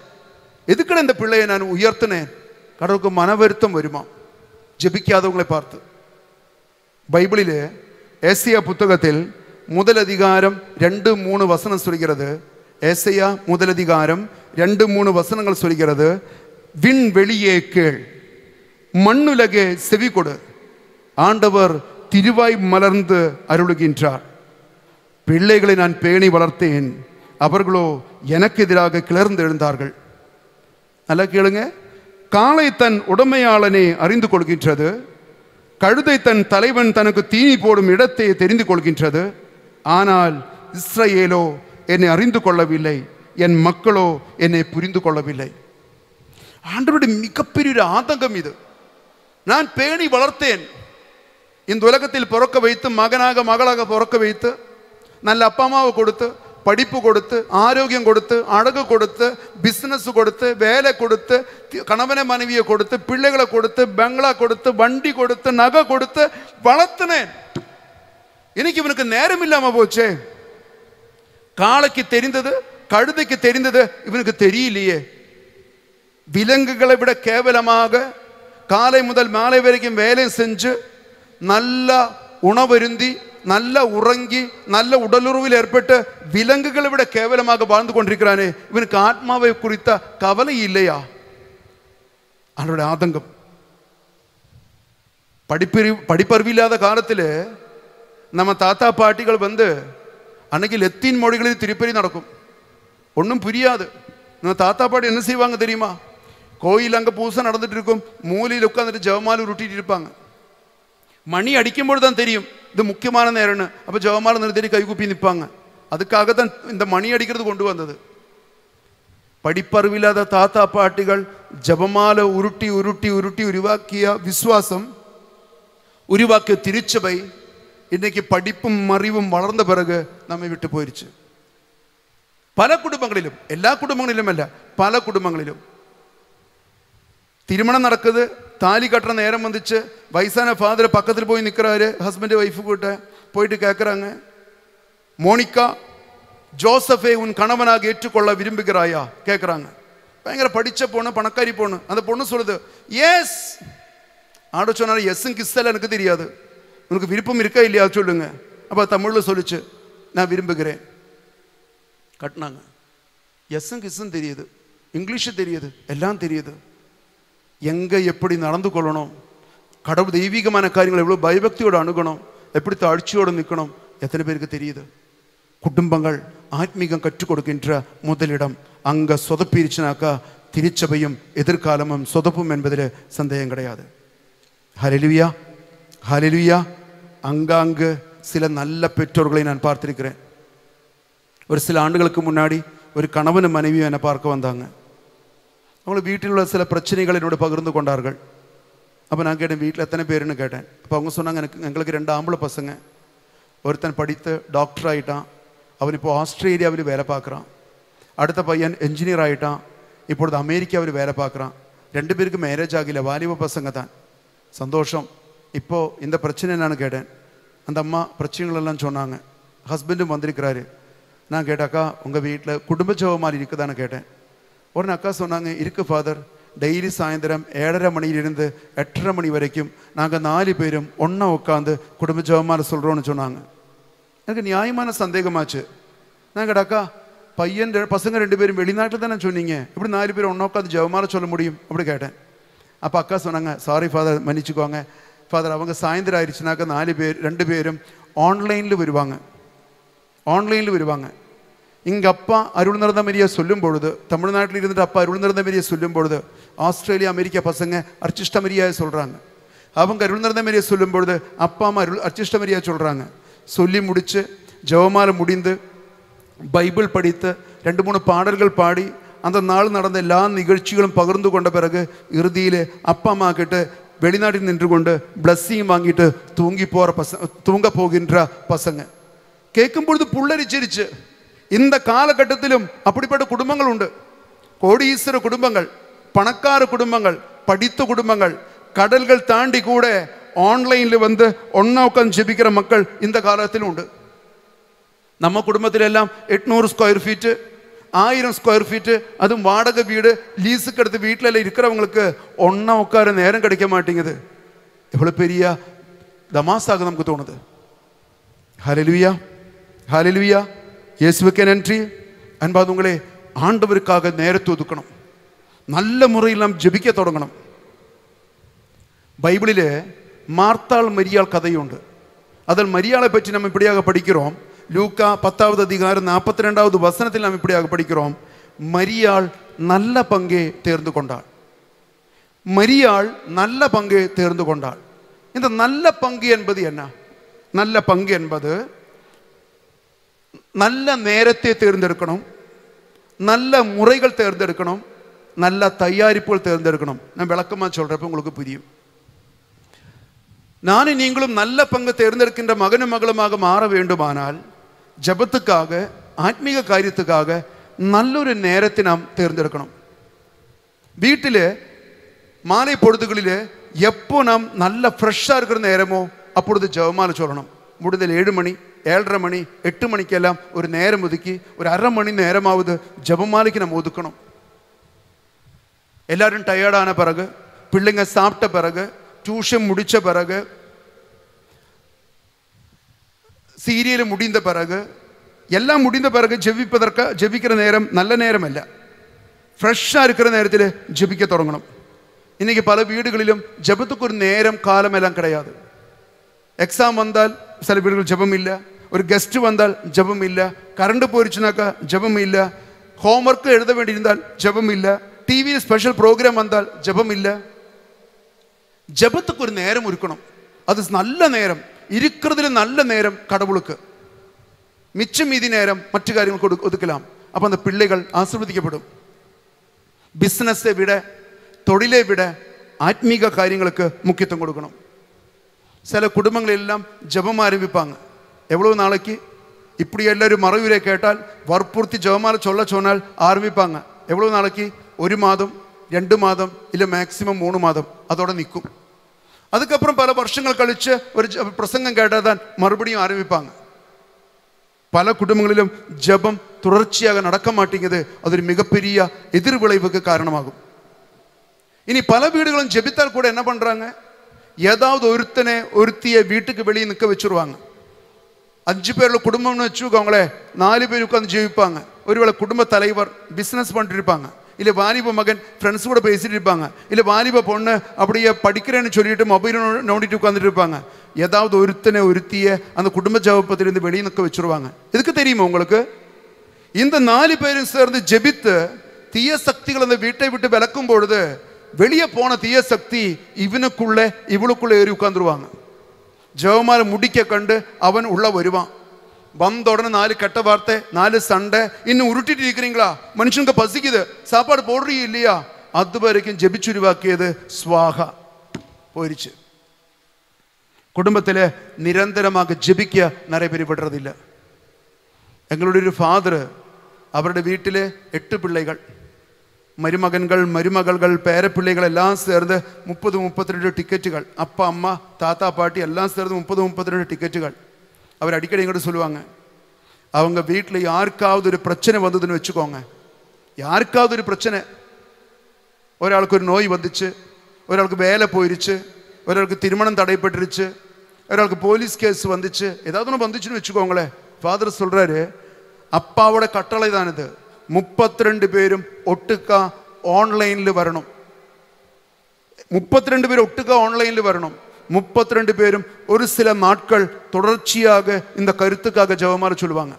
எதுக்கட இந்த பிள்ளையை நான் உயர்த்தினேன், கடவுளுக்கு மன வருத்தம் வருமா ஜெபிக்காதவங்களை பார்த்து. பைபிளிலே ஏசாயா புத்தகத்தில் 1 அதிகாரம் 2-3 வசனம் சொல்கிறது. ஏசாயா 1 அதிகாரம் 2-3 வசனங்கள் சொல்கிறது, விண்வெளியே கேள், மண்ணுலகே செவி கொடு, ஆண்டவர் திருவாய் மலர்ந்து அருளுகின்றார். பிள்ளைகளை நான் பேணி வளர்த்தேன், அவர்களோ எனக்கு எதிராக கிளர்ந்து எழுந்தார்கள். நல்லா கேளுங்க. காளை தன் உடமையாளனை அறிந்து கொள்கின்றது, கழுதை தன் தலைவன் தனக்கு தீனி போடும் இடத்தை தெரிந்து கொள்கின்றது. ஆனால் இஸ்ரவேலோ என்னை அறிந்து கொள்ளவில்லை, என் மக்களோ என்னை புரிந்து கொள்ளவில்லை. ஆண்டவருடைய மிகப்பெரிய ஆதங்கம் இது. நான் பேணி வளர்த்தேன், இந்த உலகத்தில் பிறக்க வைத்து, மகனாக மகளாக பிறக்க வைத்து, நல்ல அப்பா அம்மாவை கொடுத்து, படிப்பு கொடுத்து, ஆரோக்கியம் கொடுத்து, அழகு கொடுத்து, பிசினஸ் கொடுத்து, வேலை கொடுத்து, கணவனை மனைவியை கொடுத்து, பிள்ளைகளை கொடுத்து, பெங்களா கொடுத்து, வண்டி கொடுத்து, நகை கொடுத்து வளர்த்தினேன். இன்னைக்கு இவனுக்கு நேரம் இல்லாம போச்சே. காளைக்கு தெரிந்தது, கழுதைக்கு தெரிந்தது, இவனுக்கு தெரியலையே. விலங்குகளை விட கேவலமாக காலை முதல் மாலை வரைக்கும் வேலை செஞ்சு, நல்ல உணவருந்தி, நல்ல உறங்கி, நல்ல உடலுறவில் ஏற்பட்டு விலங்குகளை விட கேவலமாக வாழ்ந்து கொண்டிருக்கிறானே, இவனுக்கு ஆத்மாவை குறித்த கவலை இல்லையா? அவனுடைய ஆதங்கம். படிப்பறிவில்லாத காலத்தில் நம்ம தாத்தா பாட்டிகள் அன்னைக்கு லத்தீன் மொழிகளில் திருப்பதி நடக்கும், ஒன்றும் புரியாது. நம்ம தாத்தா பாட்டி என்ன செய்வாங்க தெரியுமா? கோயில் அங்கே பூசை நடந்துட்டு இருக்கும், மூலையில் உட்காந்துட்டு ஜெபமாலை உருட்டிட்டு இருப்பாங்க. மணி அடிக்கும்போது தான் தெரியும் இது முக்கியமான நேரம்னு. அப்போ ஜெபமாலை நிறுத்தி கைகூப்பி நிற்பாங்க. அதுக்காக தான் இந்த மணி அடிக்கிறது கொண்டு வந்தது. படிப்பறிவில்லாத தாத்தா பாட்டிகள் ஜபமால உருட்டி உருட்டி உருட்டி உருவாக்கிய விசுவாசம், உருவாக்கிய திருச்சபை இன்னைக்கு படிப்பும் அறிவும் வளர்ந்த பிறகு நம்மை விட்டு போயிருச்சு. பல குடும்பங்களிலும், எல்லா குடும்பங்களிலும் அல்ல, பல குடும்பங்களிலும் திருமணம் நடக்குது, தாலி கட்டுற நேரம் வந்துச்சு, வயசான ஃபாதர் பக்கத்தில் போய் நிற்கிறாரு, ஹஸ்பண்ட் ஒய்ஃபு கிட்ட போயிட்டு கேட்குறாங்க, மோனிகா ஜோசஃபை உன் கணவனாக ஏற்றுக்கொள்ள விரும்புகிறாயா கேட்குறாங்க. பயங்கர படித்த பொண்ணு, பணக்காரி பொண்ணு. அந்த பொண்ணு சொல்லுது எஸ். ஆட சொன்னாலும் எஸ்ஸும் கிஸ்ஸெல்லாம் எனக்கு தெரியாது, உனக்கு விருப்பம் இருக்கா இல்லையா சொல்லுங்க. அப்போ தமிழில் சொல்லிச்சு, நான் விரும்புகிறேன். கட்டினாங்க. எஸ்ஸும் கிஸ்ஸும் தெரியுது, இங்கிலீஷு தெரியுது, எல்லாம் தெரியுது. எங்கே எப்படி நடந்து கொள்ளணும், கடவுள் தெய்வீகமான காரியங்கள் எவ்வளோ பயபக்தியோடு அணுகணும், எப்படி தாழ்ச்சியோடு நிற்கணும், எத்தனை பேருக்கு தெரியுது? குடும்பங்கள் ஆத்மீகம் கற்றுக் கொடுக்கின்ற முதலிடம். அங்கே சொதப்பிருச்சுனாக்கா திருச்சபையும் எதிர்காலமும் சொதப்பும் என்பதில் சந்தேகம் கிடையாது. ஹல்லேலூயா, ஹல்லேலூயா. அங்காங்கு சில நல்ல பெற்றோர்களை நான் பார்த்திருக்கிறேன். ஒரு சில ஆண்டுகளுக்கு முன்னாடி ஒரு கணவன் மனைவியும் என்னை பார்க்க வந்தாங்க. அவங்க வீட்டில் உள்ள சில பிரச்சனைகள் என்னோட பகிர்ந்து கொண்டார்கள். அப்போ நான் கேட்டேன், வீட்டில் எத்தனை பேருன்னு கேட்டேன். அப்போ அவங்க சொன்னாங்க, எங்களுக்கு 2 ஆம்பளை பசங்க. ஒருத்தன் படித்து டாக்டர் ஆகிட்டான், அவன் இப்போ ஆஸ்திரேலியாவில் வேலை பார்க்குறான். அடுத்த பையன் என்ஜினியர் ஆகிட்டான், இப்பொழுது அமெரிக்காவில் வேலை பார்க்குறான். 2 பேருக்கு மேரேஜ் ஆகல, வாலிப பசங்க தான். சந்தோஷம். இப்போது இந்த பிரச்சனை என்னன்னு கேட்டேன். அந்த அம்மா பிரச்சனைகளெல்லாம் சொன்னாங்க. ஹஸ்பண்டும் வந்திருக்கிறாரு. நான் கேட்டாக்கா, உங்கள் வீட்டில் குடும்ப ஜெபமாலை இருக்குதான்னு கேட்டேன். உடனே அக்கா சொன்னாங்க, இருக்குது ஃபாதர். டெய்லி சாயந்தரம் 7:30 மணியிலிருந்து 8:30 மணி வரைக்கும் நாங்கள் 4 பேரும் ஒன்றா உட்காந்து குடும்ப ஜெபமாலை சொல்கிறோன்னு சொன்னாங்க. எனக்கு நியாயமான சந்தேகமாச்சு. நான் கேட்டாக்கா, பசங்க 2 பேரும் வெளிநாட்டில் தானே சொன்னீங்க, இப்படி 4 பேர் ஒன்றா உட்காந்து ஜெபமாலை சொல்ல முடியும் அப்படி கேட்டேன். அப்போ அக்கா சொன்னாங்க, சாரி ஃபாதர், மன்னிச்சுக்கோங்க ஃபாதர், அவங்க சாயந்தரம் ஆயிடுச்சுனாக்கா 2 பேரும் ஆன்லைனில் வருவாங்க. இங்கே அப்பா அருள் நிறந்த மரியா சொல்லும் பொழுது, தமிழ்நாட்டில் இருந்துட்டு அப்பா அருள் நிறந்த மரியா சொல்லும் பொழுது ஆஸ்திரேலியா அமெரிக்கா பசங்க அர்ச்சிஷ்ட மரியாதை சொல்கிறாங்க. அவங்க அருள் நிறந்த மரியா சொல்லும் பொழுது அப்பா அம்மா அர்ச்சிஷ்ட மரியா சொல்கிறாங்க. சொல்லி முடித்து ஜெபமாலை முடிந்து பைபிள் படித்து 2-3 பாடல்கள் பாடி அந்த நாள் நடந்த எல்லா நிகழ்ச்சிகளும் பகிர்ந்து கொண்ட பிறகு இறுதியில் அப்பா அம்மா கிட்ட வெளிநாட்டில் நின்று கொண்டு பிளஸ்ஸிங் வாங்கிட்டு தூங்க போகின்ற பசங்க கேட்கும் பொழுது புல்லரிச்சிருச்சு. இந்த காலகட்டத்திலும் அப்படிப்பட்ட குடும்பங்கள் உண்டு. கோடீஸ்வர குடும்பங்கள், பணக்கார குடும்பங்கள், படித்த குடும்பங்கள், கடல்கள் தாண்டி கூட ஆன்லைனில் வந்து ஒன்றா உட்காந்து ஜெபிக்கிற மக்கள் இந்த காலத்திலும் உண்டு. நம்ம குடும்பத்திலெல்லாம் 800 ஸ்கொயர் ஃபீட்டு, 1000 ஸ்கொயர் ஃபீட்டு, அதுவும் வாடகை வீடு, லீஸுக்கு எடுத்து வீட்டில் இருக்கிறவங்களுக்கு ஒன்றா உட்கார நேரம் கிடைக்க மாட்டேங்குது. எவ்வளோ பெரிய தமாசாக நமக்கு தோணுது. ஹல்லேலூயா, ஹல்லேலூயா. இயேசுவுக்கே நன்றி. அன்பாதவங்களே, ஆண்டவருக்காக நேரத்தை ஒதுக்கணும். நல்ல முறையில் நாம் ஜெபிக்க தொடங்கணும். பைபிளிலே மார்த்தாள் மரியாள் கதையுண்டு. அதில் மரியாளை பற்றி நம்ம இப்படியாக படிக்கிறோம். லூக்கா 10வது அதிகாரம் 42வது வசனத்தில் நாம் இப்படியாக படிக்கிறோம். மரியாள் நல்ல பங்கை தேர்ந்து கொண்டாள். மரியாள் நல்ல பங்கை தேர்ந்து கொண்டாள். இந்த நல்ல பங்கு என்பது என்ன? நல்ல பங்கு என்பது நல்ல நேரத்தை தேர்ந்தெடுக்கணும், நல்ல முறைகள் தேர்ந்தெடுக்கணும், நல்ல தயாரிப்புகள் தேர்ந்தெடுக்கணும். நான் விளக்கமாக சொல்கிறப்ப உங்களுக்கு புரியும். நானும் நீங்களும் நல்ல பங்கு தேர்ந்தெடுக்கின்ற மகனும் மகளுமாக மாற வேண்டுமானால் ஜபத்துக்காக, ஆத்மீக காரியத்துக்காக நல்லொரு நேரத்தை நாம் தேர்ந்தெடுக்கணும். வீட்டில் மாலை பொழுதுகளில் எப்போ நாம் நல்ல ஃப்ரெஷ்ஷாக இருக்கிற நேரமோ அப்பொழுது ஜபமாலை சொல்லணும். முடிந்தல் 7 மணி, 7:30 மணி, 8 மணிக்கெல்லாம் ஒரு நேரம் ஒதுக்கி ஒரு அரை மணி நேரமாவது ஜபமாலைக்கு நம்ம ஒதுக்கணும். எல்லாரும் டயர்டான பிறகு, பிள்ளைங்க சாப்பிட்ட பிறகு, டியூஷன் முடித்த பிறகு, சீரியல் முடிந்த பிறகு, எல்லாம் முடிந்த பிறகு ஜெபிக்கிற நேரம் நல்ல நேரம் அல்ல. ஃப்ரெஷ்ஷாக இருக்கிற நேரத்தில் ஜெபிக்க தொடங்கணும். இன்றைக்கி பல வீடுகளிலும் ஜெபத்துக்கு ஒரு நேரம் காலம் எல்லாம் கிடையாது. எக்ஸாம் வந்தால் சில வீடுகள் ஜெபம் இல்லை, ஒரு கெஸ்ட்டு வந்தால் ஜெபம் இல்லை, கரண்ட் போயிடுச்சுனாக்கா ஜெபம் இல்லை, ஹோம்ஒர்க்கு எழுத வேண்டியிருந்தால் ஜெபம் இல்லை, டிவியில் ஸ்பெஷல் ப்ரோக்ராம் வந்தால் ஜெபம் இல்லை. ஜெபத்துக்கு ஒரு நேரம் இருக்கணும். அது நல்ல நேரம், இருக்கிறதுல நல்ல நேரம் கடவுளுக்கு. மிச்சம் மீதி நேரம் மற்ற காரியங்களுக்கு ஒதுக்கலாம். அப்போ அந்த பிள்ளைகள் ஆசீர்வதிக்கப்படும். பிஸ்னஸை விட, தொழிலை விட ஆத்மீக காரியங்களுக்கு முக்கியத்துவம் கொடுக்கணும். சில குடும்பங்கள் எல்லாம் ஜபம் ஆரம்பிப்பாங்க. எவ்வளவு நாளைக்கு? இப்படி எல்லாரும் மறைவுரை கேட்டால் வற்புறுத்தி ஜபமால சொல்ல சொன்னால் ஆரம்பிப்பாங்க. எவ்வளவு நாளைக்கு? 1 மாதம், 2 மாதம், இல்லை மேக்சிமம் 3 மாதம், அதோட நிற்கும். அதுக்கப்புறம் பல வருஷங்கள் கழிச்சு ஒரு பிரசங்கம் கேட்டால் தான் மறுபடியும் ஆரம்பிப்பாங்க. பல குடும்பங்களிலும் ஜபம் தொடர்ச்சியாக நடக்க மாட்டேங்குது. அது ஒரு மிகப்பெரிய எதிர்விளைவுக்கு காரணமாகும். இனி பல வீடுகளும் ஜெபித்தால் கூட என்ன பண்றாங்க? ஏதாவது ஒருத்திய வீட்டுக்கு வெளியே நிற்க வச்சிருவாங்க. 5 பேர்ல குடும்பம்னு வச்சுக்கோங்களே, 4 பேர் உட்காந்து ஜெபிப்பாங்க. ஒருவேளை குடும்ப தலைவர் பிசினஸ் பண்ணிட்டு இருப்பாங்க, இல்லை வாலிப மகன் ஃப்ரெண்ட்ஸ் கூட பேசிட்டு இருப்பாங்க, இல்லை வாலிப பொண்ணு அப்படியே படிக்கிறேன்னு சொல்லிட்டு மொபைல் நோண்டிட்டு உட்காந்துட்டு இருப்பாங்க. ஏதாவது ஒருத்திய அந்த குடும்ப ஜபத்திலிருந்து வெளியே நிற்க வச்சிருவாங்க. எதுக்கு தெரியுமா உங்களுக்கு? இந்த 4 பேரும் சேர்ந்து ஜெபித்து தீய சக்திகள் அந்த வீட்டை விட்டு விலக்கும் பொழுது வெளியே போன தீய சக்தி இவளுக்குள்ள ஏறி உட்காந்துருவாங்க. ஜெபமால முடிக்க கண்டு அவன் உள்ள வருவான். வந்த உடனே 4 கெட்ட வார்த்தை, 4 சண்டை. இன்னும் உருட்டிட்டு இருக்கிறீங்களா? மனுஷனுக்கு பசிக்குது, சாப்பாடு போடுறீங்க இல்லையா? அது வரைக்கும் ஜெபிச்சுருவாக்கியது ஸ்வாகா போயிடுச்சு. குடும்பத்தில் நிரந்தரமாக ஜெபிக்க நிறைய பேர் விடுறதில்லை. எங்களுடைய ஒரு ஃபாதர், அவருடைய வீட்டில் 8 பிள்ளைகள், மருமகன்கள், மருமகள்கள், பேரப்பிள்ளைகள் எல்லாம் சேர்ந்து 30-32 டிக்கெட்டுகள். அப்பா, அம்மா, தாத்தா, பாட்டி எல்லாம் சேர்ந்து 30-32 டிக்கெட்டுகள். அவர் அடிக்கடி எங்கிட்ட சொல்லுவாங்க, அவங்க வீட்டில் யாருக்காவது ஒரு பிரச்சனை வந்ததுன்னு வச்சுக்கோங்க, யாருக்காவது ஒரு பிரச்சனை, ஒராளுக்கு ஒரு நோய் வந்துச்சு, ஒராளுக்கு வேலை போயிருச்சு, ஒராளுக்கு திருமணம் தடைப்பட்டுருச்சு, ஒராளுக்கு போலீஸ் கேஸ் வந்துச்சு, ஏதாவது ஒன்று வந்துச்சுன்னு வச்சுக்கோங்களேன், ஃபாதர் சொல்றாரு, அப்பாவோட கட்டளை தான் இது, 32 பேரும் ஒட்டுக்கா ஆன்லைன்ல வரணும். 32 பேர் ஒட்டுக்கா ஆன்லைன்ல வரணும். 32 பேரும் ஒரு சில நாட்கள் தொடர்ச்சியாக இந்த கருத்துக்காக ஜெபமார சொல்லுவாங்க.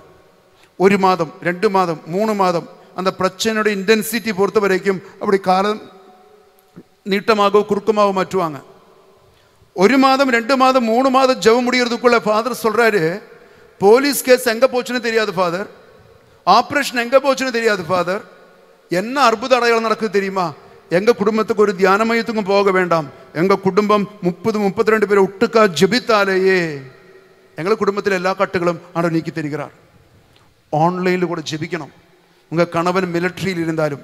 1 மாதம், 2 மாதம், 3 மாதம், அந்த பிரச்சனையோட இன்டென்சிட்டி பொறுத்த வரைக்கும் அப்படி காலம் நீட்டமாக குறுக்கமாக மாற்றுவாங்க. 1 மாதம், 2 மாதம், 3 மாதம் ஜெபம் முடியறதுக்குள்ள ஃபாதர் சொல்றாரு, போலீஸ் கேஸ் எங்க போச்சுன்னு தெரியாது ஃபாதர், ஆப்ரேஷன் எங்க போச்சுன்னு தெரியாது ஃபாதர், என்ன அற்புத அடையாளம் நடக்குது தெரியுமா? எங்க குடும்பத்துக்கு ஒரு தியான மையத்துக்கும் போக வேண்டாம், எங்க குடும்பம் 30-32 பேர் ஒட்டுக்கா ஜெபித்தாலேயே எங்க குடும்பத்தில் எல்லா கட்டுகளும் ஆண்டவர் நீக்கி தருகிறார். ஆன்லைனில் கூட ஜெபிக்கணும். உங்க கணவன் மிலிட்ரியில் இருந்தாலும்,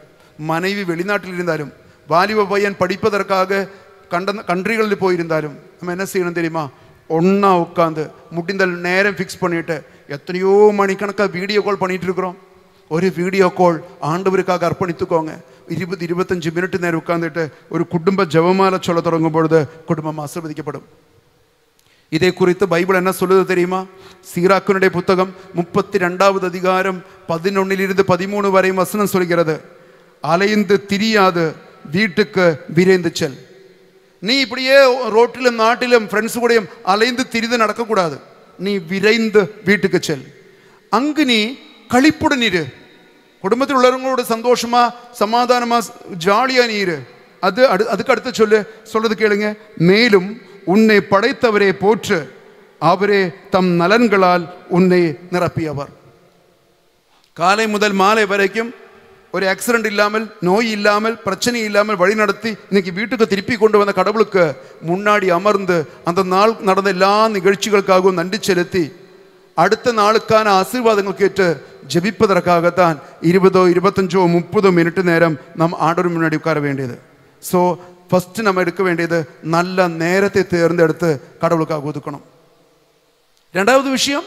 மனைவி வெளிநாட்டில் இருந்தாலும், வாலிப பையன் படிப்பதற்காக கண்ட்ரிகளில் போயிருந்தாலும் நம்ம என்ன செய்யணும் தெரியுமா? ஒன்னா உட்காந்து முடிந்தல் நேரம் ஃபிக்ஸ் பண்ணிட்டு எத்தனையோ மணிக்கணக்காக வீடியோ கால் பண்ணிட்டு இருக்கிறோம். ஒரு வீடியோ கால் ஆண்டவருக்காக அர்ப்பணித்துக்கோங்க. 20-25 மினிட் நேரம் உட்கார்ந்துட்டு ஒரு குடும்ப ஜெபமால சொல்ல தொடங்கும் பொழுது குடும்பம் ஆசீர்வதிக்கப்படும். இதை குறித்து பைபிள் என்ன சொல்லுது தெரியுமா? சீராக்கினுடைய புத்தகம் 32வது அதிகாரம் 11 - 13 வரை வசனம் சொல்கிறது, அலைந்து திரியாது வீட்டுக்கு விரைந்து செல். நீ இப்படியே ரோட்டிலும் நாட்டிலும் ஃப்ரெண்ட்ஸ் கூடயும் அலைந்து திரிந்து நடக்கக்கூடாது. நீ விரைந்து வீட்டுக்கு செல். அங்கு நீ களிப்புடன் இரு, குடும்பத்தில் உள்ளவங்களோட சந்தோஷமா சமாதானமா ஜாலியா நீ இரு. அதுக்கு அடுத்து சொல்றது கேளுங்க, மேலும் உன்னை படைத்தவரே போற்று, அவரே தம் நலன்களால் உன்னை நிரப்பியவர். காலை முதல் மாலை வரைக்கும் ஒரு ஆக்சிடென்ட் இல்லாமல், நோய் இல்லாமல், பிரச்சனை இல்லாமல் வழி நடத்தி இன்னைக்கு வீட்டுக்கு திருப்பி கொண்டு வந்த கடவுளுக்கு முன்னாடி அமர்ந்து அந்த நாள் நடந்த எல்லா நிகழ்ச்சிகளுக்காகவும் நன்றி செலுத்தி அடுத்த நாளுக்கான ஆசீர்வாதங்கள் கேட்டு ஜெபிப்பதற்காகத்தான் 20-25-30 மினிட் நேரம் நம் ஆண்டவர் முன்னாடி உட்கார வேண்டியது. ஸோ ஃபர்ஸ்ட் நம்ம எடுக்க வேண்டியது நல்ல நேரத்தை தேர்ந்தெடுத்து கடவுளுக்காக ஒதுக்கணும். 2வது விஷயம்,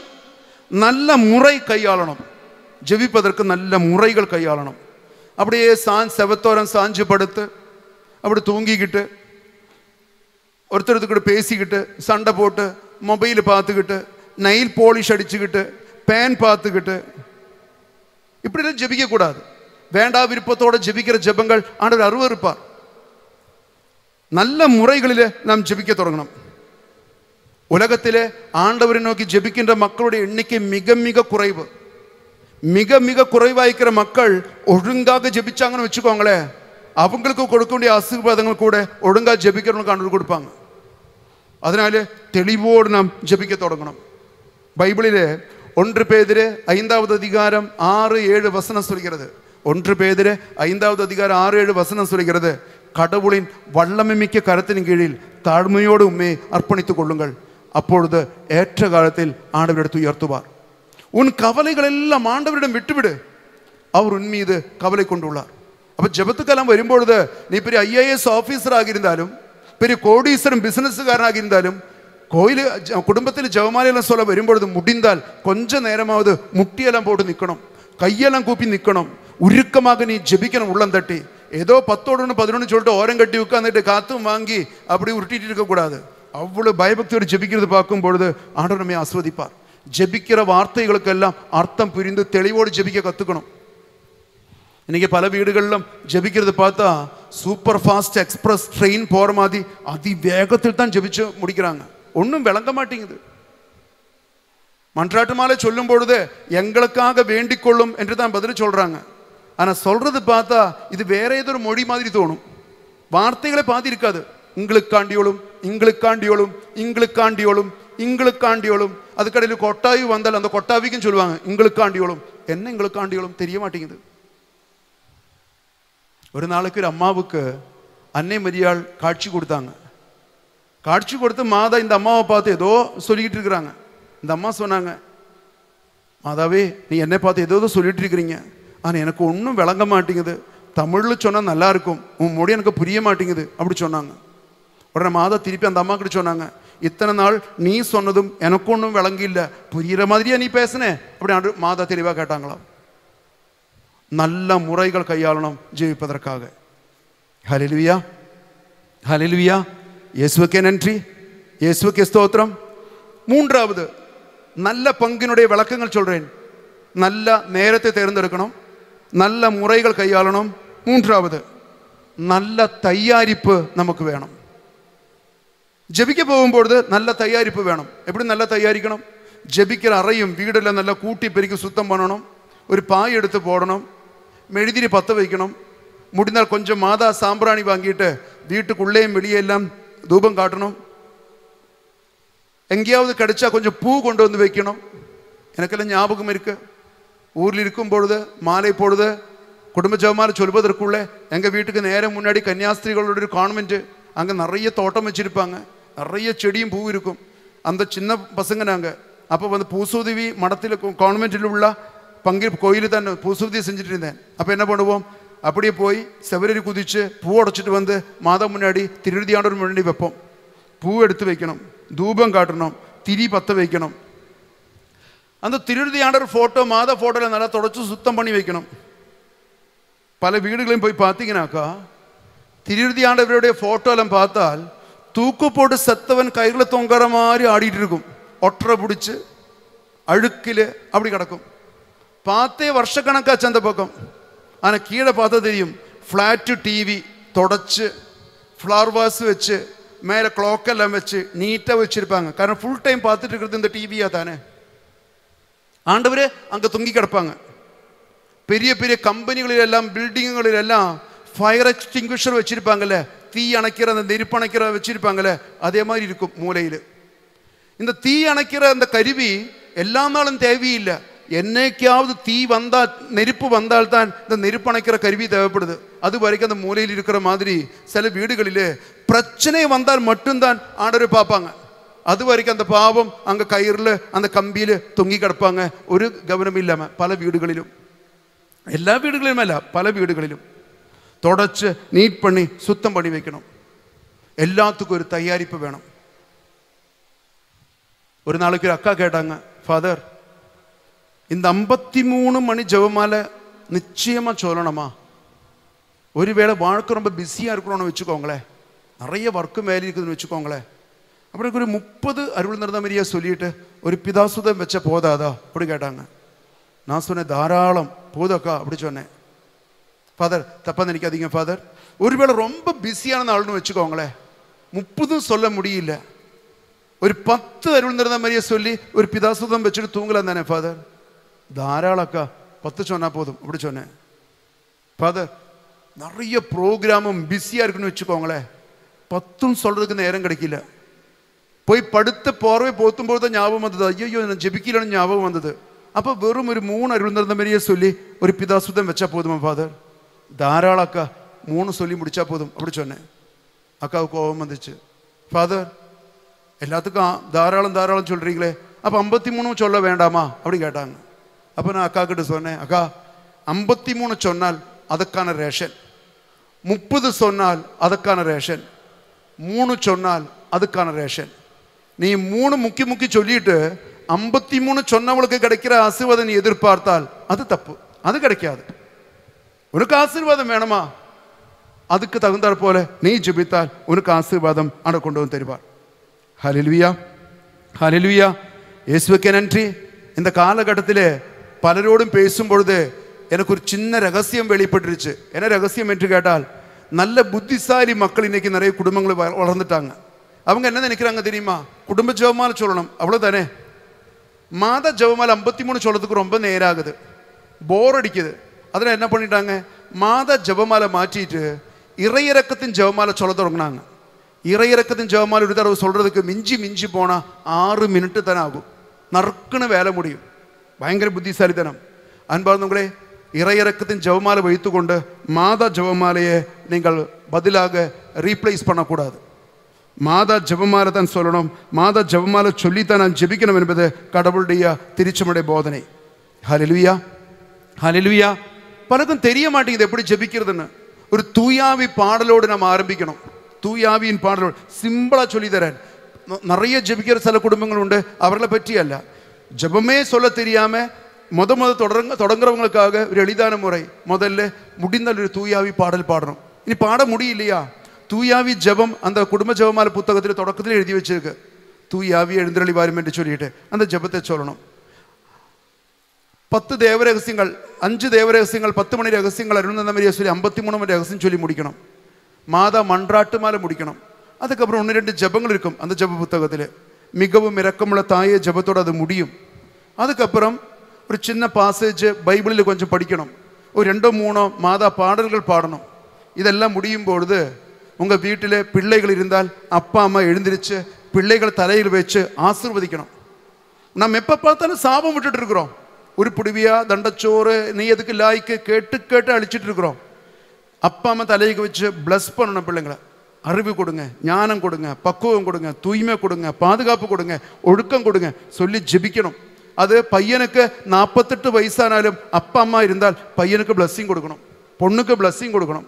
நல்ல முறை கையாளணும். ஜெபிப்பதற்கு நல்ல முறைகள் கையாளணும். அப்படியே செவத்தோரம் சாஞ்சு படுத்து அப்படி தூங்கிக்கிட்டு ஒருத்தருக்கு பேசிக்கிட்டு சண்டை போட்டு மொபைல் பார்த்துக்கிட்டு நெயில் பாலிஷ் அடிச்சுக்கிட்டு பேன் பார்த்துக்கிட்டு இப்படிலாம் ஜெபிக்க கூடாது. வேண்டா விருப்பத்தோட ஜெபிக்கிற ஜெபங்கள் ஆண்டவர் அருவருப்பார். நல்ல முறைகளிலே நாம் ஜெபிக்க தொடங்கணும். உலகத்திலே ஆண்டவரை நோக்கி ஜெபிக்கின்ற மக்களுடைய எண்ணிக்கை மிக மிக குறைவு. மிக மிக குறைவாய்க்கிற மக்கள் ஒழுங்காக ஜெபிச்சாங்கன்னு வச்சுக்கோங்களேன், அவங்களுக்கு கொடுக்க வேண்டிய ஆசீர்வாதங்கள் கூட ஒழுங்கா ஜெபிக்கிறவங்களுக்கு ஆண்டவர் கொடுப்பாங்க. அதனால தெளிவோடு நாம் ஜெபிக்க தொடங்கணும். பைபிளிலே 1 பேதுரு 5வது அதிகாரம் 6-7 வசனம் சொல்கிறது, 1 பேதுரு 5வது அதிகாரம் 6-7 வசனம் சொல்கிறது, கடவுளின் வல்லமைமிக்க கரத்தின் கீழில் தாழ்மையோடு உண்மையை அர்ப்பணித்துக் கொள்ளுங்கள், அப்பொழுது ஏற்ற காலத்தில் ஆண்டவர் எடுத்து உயர்த்துவார். உன் கவலைகள் எல்லாம் ஆண்டவரிடம் விட்டுவிடு, அவர் உன் மீது கவலை கொண்டுள்ளார். அப்போ ஜெபத்துக்கெல்லாம் வரும்பொழுது நீ பெரிய IAS ஆஃபீஸராக இருந்தாலும், பெரிய கோடீஸ்வரன் பிசினஸ்காரனாக இருந்தாலும், குடும்பத்தில் ஜெபமாலையெல்லாம் சொல்ல வரும்பொழுது முடிந்தால் கொஞ்ச நேரமாவது முட்டியெல்லாம் போட்டு நிற்கணும், கையெல்லாம் கூப்பி நிற்கணும், உருக்கமாக நீ ஜெபிக்கணும் உள்ளம் தட்டி. ஏதோ 10 11 சொல்லிட்டு ஓரம் கட்டி உட்காந்துட்டு காத்தும் வாங்கி அப்படி உருட்டிட்டு இருக்கக்கூடாது. அவ்வளவு பயபக்தியோடு ஜெபிக்கிறது பார்க்கும் பொழுது ஆண்டவர் நம்மை ஆஸ்வதிப்பார். ஜெபிக்கிற வார்த்தைகளுக்கெல்லாம் அர்த்தம் புரிந்து தெளிவோடு ஜெபிக்க கற்றுக்கணும். இன்னைக்கு பல வீடுகளிலும் ஜெபிக்கிறது பார்த்தா சூப்பர் ஃபாஸ்ட் எக்ஸ்பிரஸ் ட்ரெயின் போகிற மாதிரி அதிவேகத்தில் தான் ஜெபிச்சு முடிக்கிறாங்க. ஒன்றும் விளங்க மாட்டேங்குது. மன்றாட்டு மாலை சொல்லும் பொழுது எங்களுக்காக வேண்டிக் கொள்ளும் என்று தான் பதில் சொல்றாங்க. ஆனால் சொல்றது பார்த்தா இது வேற ஏதோ ஒரு மொழி மாதிரி தோணும். வார்த்தைகளை பார்த்து இருக்காது. இங்களுக்காண்டியோளும் இங்களுக்காண்டியோளும் இங்களுக்காண்டியோளும் இங்களுக்காண்டியோளும், அதுக்கடையில் கொட்டாவி வந்தால் அந்த கொட்டாவிக்கும் சொல்லுவாங்க இங்களுக்காண்டியோளும். என்ன இங்களுக்காண்டியோளும் தெரிய மாட்டேங்குது. ஒரு நாளைக்கு ஒரு அம்மாவுக்கு அன்னை மரியாள் காட்சி கொடுத்தாங்க. காட்சி கொடுத்து மாதா இந்த அம்மாவை பார்த்து ஏதோ சொல்லிக்கிட்டு இருக்கிறாங்க. இந்த அம்மா சொன்னாங்க, மாதாவே நீ என்னை பார்த்து ஏதோ சொல்லிட்டு இருக்கிறீங்க, ஆனால் எனக்கு ஒன்றும் விளங்க மாட்டேங்குது, தமிழில் சொன்னால் நல்லா இருக்கும், உன் மொழி எனக்கு புரிய மாட்டேங்குது அப்படி சொன்னாங்க. உடனே மாதா திருப்பி அந்த அம்மா கிட்ட சொன்னாங்க, இத்தனை நாள் நீ சொன்னதும் எனக்கு ஒன்றும் விளங்கி இல்லை, புரிகிற மாதிரியா நீ பேசுனே அப்படி மாதா தெளிவாக கேட்டாங்களாம். நல்ல முறைகள் கையாளணும் ஜெயிப்பதற்காக. ஹல்லேலூயா, ஹல்லேலூயா. இயேசுவுக்கே நன்றி, இயேசுவுக்கே ஸ்தோத்திரம். மூன்றாவது நல்ல பங்கினுடைய விளக்கங்கள் சொல்றேன். நல்ல நேரத்தை தேர்ந்தெடுக்கணும், நல்ல முறைகள் கையாளணும். மூன்றாவது நல்ல தயாரிப்பு நமக்கு வேணும். ஜெபிக்க போகும்பொழுது நல்ல தயாரிப்பு வேணும். எப்படி நல்ல தயாரிக்கணும்? ஜெபிக்கிற அறையும் வீடெல்லாம் நல்லா கூட்டி பெருக்கி சுத்தம் பண்ணணும். ஒரு பாய் எடுத்து போடணும், மெழுதிரி பற்ற வைக்கணும். முடிந்தால் கொஞ்சம் மாதா சாம்பிராணி வாங்கிட்டு வீட்டுக்குள்ளேயும் வெளியெல்லாம் தூபம் காட்டணும். எங்கேயாவது கிடைச்சா கொஞ்சம் பூ கொண்டு வந்து வைக்கணும். எனக்கெல்லாம் ஞாபகம் இருக்கு, ஊரில் இருக்கும் பொழுது மாலை பொழுது குடும்ப ஜெபமாலை சொல்வதற்குள்ளே எங்கள் வீட்டுக்கு நேரம் முன்னாடி கன்னியாஸ்திரிகளோட ஒரு கான்வென்ட், அங்கே நிறைய தோட்டம் வச்சுருப்பாங்க, நிறைய செடியும் பூ இருக்கும். அந்த சின்ன பசங்க நாங்கள் அப்போ வந்து பூசுதவி மடத்தில் கான்வென்ட்டில் உள்ள கோயிலில் தான் பூசுதவி செஞ்சுட்டு இருந்தேன். அப்போ என்ன பண்ணுவோம், அப்படியே போய் செவரேறி குதிச்சு பூ உடைச்சிட்டு வந்து மாதா முன்னாடி திருவிதியாண்டவர் முன்னாடி வைப்போம். பூ எடுத்து வைக்கணும், தூபம் காட்டணும், திரி பற்ற வைக்கணும். அந்த திருவிதியாண்டவர் ஃபோட்டோ மாதா ஃபோட்டோவில் நல்லா தொடச்சி சுத்தம் பண்ணி வைக்கணும். பல வீடுகளையும் போய் பார்த்தீங்கன்னாக்கா திருவிதியாண்டவருடைய ஃபோட்டோலாம் பார்த்தால் தூக்கு போட்டு செத்தவன் கையில் தொங்குற மாதிரி ஆடிட்டு இருக்கும். ஒற்றை பிடிச்சி அழுக்கில் அப்படி கிடக்கும். பார்த்தே வருஷக்கணக்காச்சு அந்த பக்கம். ஆனால் கீழே பார்த்தா தெரியும், ஃப்ளாட்டு டிவி தொடச்சு ஃப்ளவர் வாஸ் வச்சு மேலே கிளாக்கெல்லாம் வச்சு நீட்டாக வச்சுருப்பாங்க. காரணம் ஃபுல் டைம் பார்த்துட்டு இருக்கிறது இந்த டிவியாக தானே. ஆண்டவரே அங்கே தொங்கி கிடப்பாங்க. பெரிய பெரிய கம்பெனிகளிலெல்லாம் பில்டிங்குகளிலெல்லாம் ஃபயர் எக்ஸ்டிங்விஷர் வச்சுருப்பாங்கல்ல, தீ அணைக்கிற அந்த நெருப்பு அணைக்கிற வச்சுருப்பாங்கல்ல, அதே மாதிரி இருக்கும் மூலையில். இந்த தீ அணைக்கிற அந்த கருவி எல்லா நாளும் தேவையில்லை. என்னைக்காவது தீ வந்தால் நெருப்பு வந்தால்தான் இந்த நெருப்பு அணைக்கிற கருவி தேவைப்படுது. அது வரைக்கும் அந்த மூலையில் இருக்கிற மாதிரி சில வீடுகளில் பிரச்சனை வந்தால் மட்டும்தான் ஆண்டவரை பார்ப்பாங்க. அது வரைக்கும் அந்த பாவம் அங்கே கயிறில் அந்த கம்பியில் தொங்கி கிடப்பாங்க, ஒரு கவனம் இல்லாமல். பல வீடுகளிலும், எல்லா வீடுகளிலும் அல்ல, பல வீடுகளிலும் தொடச்சு நீட் பண்ணி சுத்தம் பண்ணி வைக்கணும். எல்லாத்துக்கும் ஒரு தயாரிப்பு வேணும். ஒரு நாளைக்கு ஒரு அக்கா கேட்டாங்க, ஃபாதர் இந்த 53 மணி ஜெபமாலை நிச்சயமாக சொல்லணுமா? ஒருவேளை வாழ்க்கை ரொம்ப பிஸியாக இருக்கணும்னு வச்சுக்கோங்களேன், நிறைய ஒர்க்கு மேலே இருக்குதுன்னு வச்சுக்கோங்களேன், அப்படி ஒரு 30 அருள் நிறந்த மாதிரியா சொல்லிட்டு ஒரு பிதாசுதம் வச்ச போதாதா அப்படி கேட்டாங்க. நான் சொன்னேன், தாராளம் போதாக்கா அப்படி சொன்னேன். ஃபாதர் தப்பாக நினைக்காதீங்க ஃபாதர், ஒருவேளை ரொம்ப பிஸியான ஆளுன்னு வச்சுக்கோங்களேன், 30 சொல்ல முடியல, ஒரு 10 அருள் நிறந்த மாதிரியா சொல்லி ஒரு பிதாசுதம் வச்சுட்டு தூங்கலாம் தானே ஃபாதர்? தாராளக்கா 10 சொன்னா போதும் அப்படி சொன்னேன். ஃபாதர் நிறைய ப்ரோக்ராமும் பிஸியாக இருக்குன்னு வச்சுக்கோங்களேன், 10 சொல்றதுக்கு நேரம் கிடைக்கல. போய் படுத்து போறவே போத்தும்போது தான் ஞாபகம் வந்தது, ஐயோ நான் ஜெபிக்கலன்னு ஞாபகம் வந்தது. அப்போ வெறும் ஒரு 3 அருள்நிறந்தமரியை சொல்லி ஒரு பிதாசுத்தம் வச்சா போதுமா ஃபாதர்? தாராளம் அக்கா, 3 சொல்லி முடிச்சா போதும் அப்படி சொன்னேன். அக்காவுக்கு கோபம் வந்துச்சு. ஃபாதர் எல்லாத்துக்கும் தாராளம் தாராளம் சொல்கிறீங்களே, அப்போ 53 சொல்ல வேண்டாமா அப்படி கேட்டாங்க. அப்போ நான் அக்கா கிட்ட சொன்னேன், அக்கா 53 சொன்னால் அதுக்கான ரேஷன், 30 சொன்னால் அதுக்கான ரேஷன், 3 சொன்னால் அதுக்கான ரேஷன். நீ 3 முக்கி சொல்லிட்டு 53 சொன்னவளுக்கு கிடைக்கிற ஆசீர்வாதம் நீ எதிர்பார்த்தால் அது தப்பு, அது கிடைக்காது. உனக்கு ஆசீர்வாதம் வேணுமா, அதுக்கு தகுந்தாற் போல நீ ஜெபித்தால் உனக்கு ஆசீர்வாதம் ஆண்டவர் கொண்டு வந்து தருவார். ஹல்லேலூயா, ஹல்லேலூயா. இயேசுவுக்கே நன்றி. இந்த காலகட்டத்தில் பலரோடும் பேசும் பொழுது எனக்கு ஒரு சின்ன ரகசியம் வெளிப்பட்டுருச்சு. என்ன ரகசியம் என்று கேட்டால், நல்ல புத்திசாலி மக்கள் இன்னைக்கு நிறைய குடும்பங்களை வளர்ந்துட்டாங்க. அவங்க என்ன நினைக்கிறாங்க தெரியுமா? குடும்ப ஜெபமாலை சொல்லணும் அவ்வளோதானே. மாத ஜெபமாலை 53 சொல்றதுக்கு ரொம்ப நேரம் ஆகுது, போர் அடிக்குது. அதில் என்ன பண்ணிட்டாங்க, மாத ஜெபமாலை மாற்றிட்டு இறையிறக்கத்தின் ஜெபமாலை சொல்ல தொடங்கினாங்க. இறையிறக்கத்தின் ஜெபமாலை ஒரு தடவை சொல்றதுக்கு மிஞ்சி போனால் 6 மினிட்டு தானே ஆகும். நறுக்குன்னு வேலை முடியும். பயங்கர புத்திசாலித்தனம். அன்பார்ந்தவங்களே, இறையிறக்கத்தின் ஜெபமாலை வைத்துக்கொண்டு மாதா ஜெபமாலையை நீங்கள் பதிலாக ரீப்ளேஸ் பண்ணக்கூடாது. மாதா ஜெபமாலை தான் சொல்லணும். மாதா ஜெபமாலை சொல்லித்தான் நான் ஜெபிக்கணும் என்பது கடவுளுடைய திருச்சமுடைய போதனை. ஹல்லேலூயா, ஹல்லேலூயா. பலருக்கும் தெரிய மாட்டேங்குது எப்படி ஜெபிக்கிறதுன்னு. ஒரு தூயாவி பாடலோடு நம்ம ஆரம்பிக்கணும். தூயாவியின் பாடலோடு சிம்பிளாக சொல்லித்தரேன். நிறைய ஜெபிக்கிற சில குடும்பங்கள் உண்டு, அவர்களை பற்றி அல்ல. ஜெபமே சொல்ல தெரியாமல் தொடங்குறவங்களுக்காக ஒரு எளிதான முறை, முதல்ல முடிந்தால் ஒரு தூயாவி பாடல் பாடணும். இனி பாட முடியலையா, தூயாவி ஜெபம் அந்த குடும்ப ஜெபமாலை புத்தகத்தில் தொடக்கத்தில் எழுதி வச்சிருக்கு. தூயாவி எழுந்தருளி வாரும் என்று சொல்லிட்டு அந்த ஜெபத்தை சொல்லணும். 10 தேவ ரகசியங்கள், 5 தேவ ரகசியங்கள், 10 மணி ரகசியங்கள் அருள்நிறந்தமரியை சொல்லி 53 மணி ரகசியம் சொல்லி முடிக்கணும். மாதா மன்றாட்டு மாலை முடிக்கணும். அதுக்கப்புறம் 1-2 ஜெபங்கள் இருக்கும் அந்த ஜெப புத்தகத்தில். மிகவும் இரக்கமுள்ள தாயே ஜெபத்தோடு அது முடியும். அதுக்கப்புறம் ஒரு சின்ன பாசேஜ் பைபிளில் கொஞ்சம் படிக்கணும். ஒரு 2-3 மாதா பாடல்கள் பாடணும். இதெல்லாம் முடியும் பொழுது உங்கள் வீட்டில் பிள்ளைகள் இருந்தால் அப்பா அம்மா எழுந்திரிச்சு பிள்ளைகள் தலையில் வச்சு ஆசீர்வதிக்கணும். நம்ம எப்போ பார்த்தாலும் சாபம் விட்டுட்டு இருக்கிறோம். உருப்பிடுவியா, தண்டச்சோறு, நீ எதுக்கு லாய்க்கு கேட்டு அழிச்சிட்டு இருக்கிறோம். அப்பா அம்மா தலைக்கு வச்சு பிளஸ் பண்ணணும் பிள்ளைங்களை. அறிவு கொடுங்க, ஞானம் கொடுங்க, பக்குவம் கொடுங்க, தூய்மை கொடுங்க, பாதுகாப்பு கொடுங்க, ஒழுக்கம் கொடுங்க சொல்லி ஜெபிக்கணும். அது பையனுக்கு 48 வயசானாலும் அப்பா அம்மா இருந்தால் பையனுக்கு பிளஸ்ஸிங் கொடுக்கணும், பொண்ணுக்கு பிளஸ்ஸிங் கொடுக்கணும்.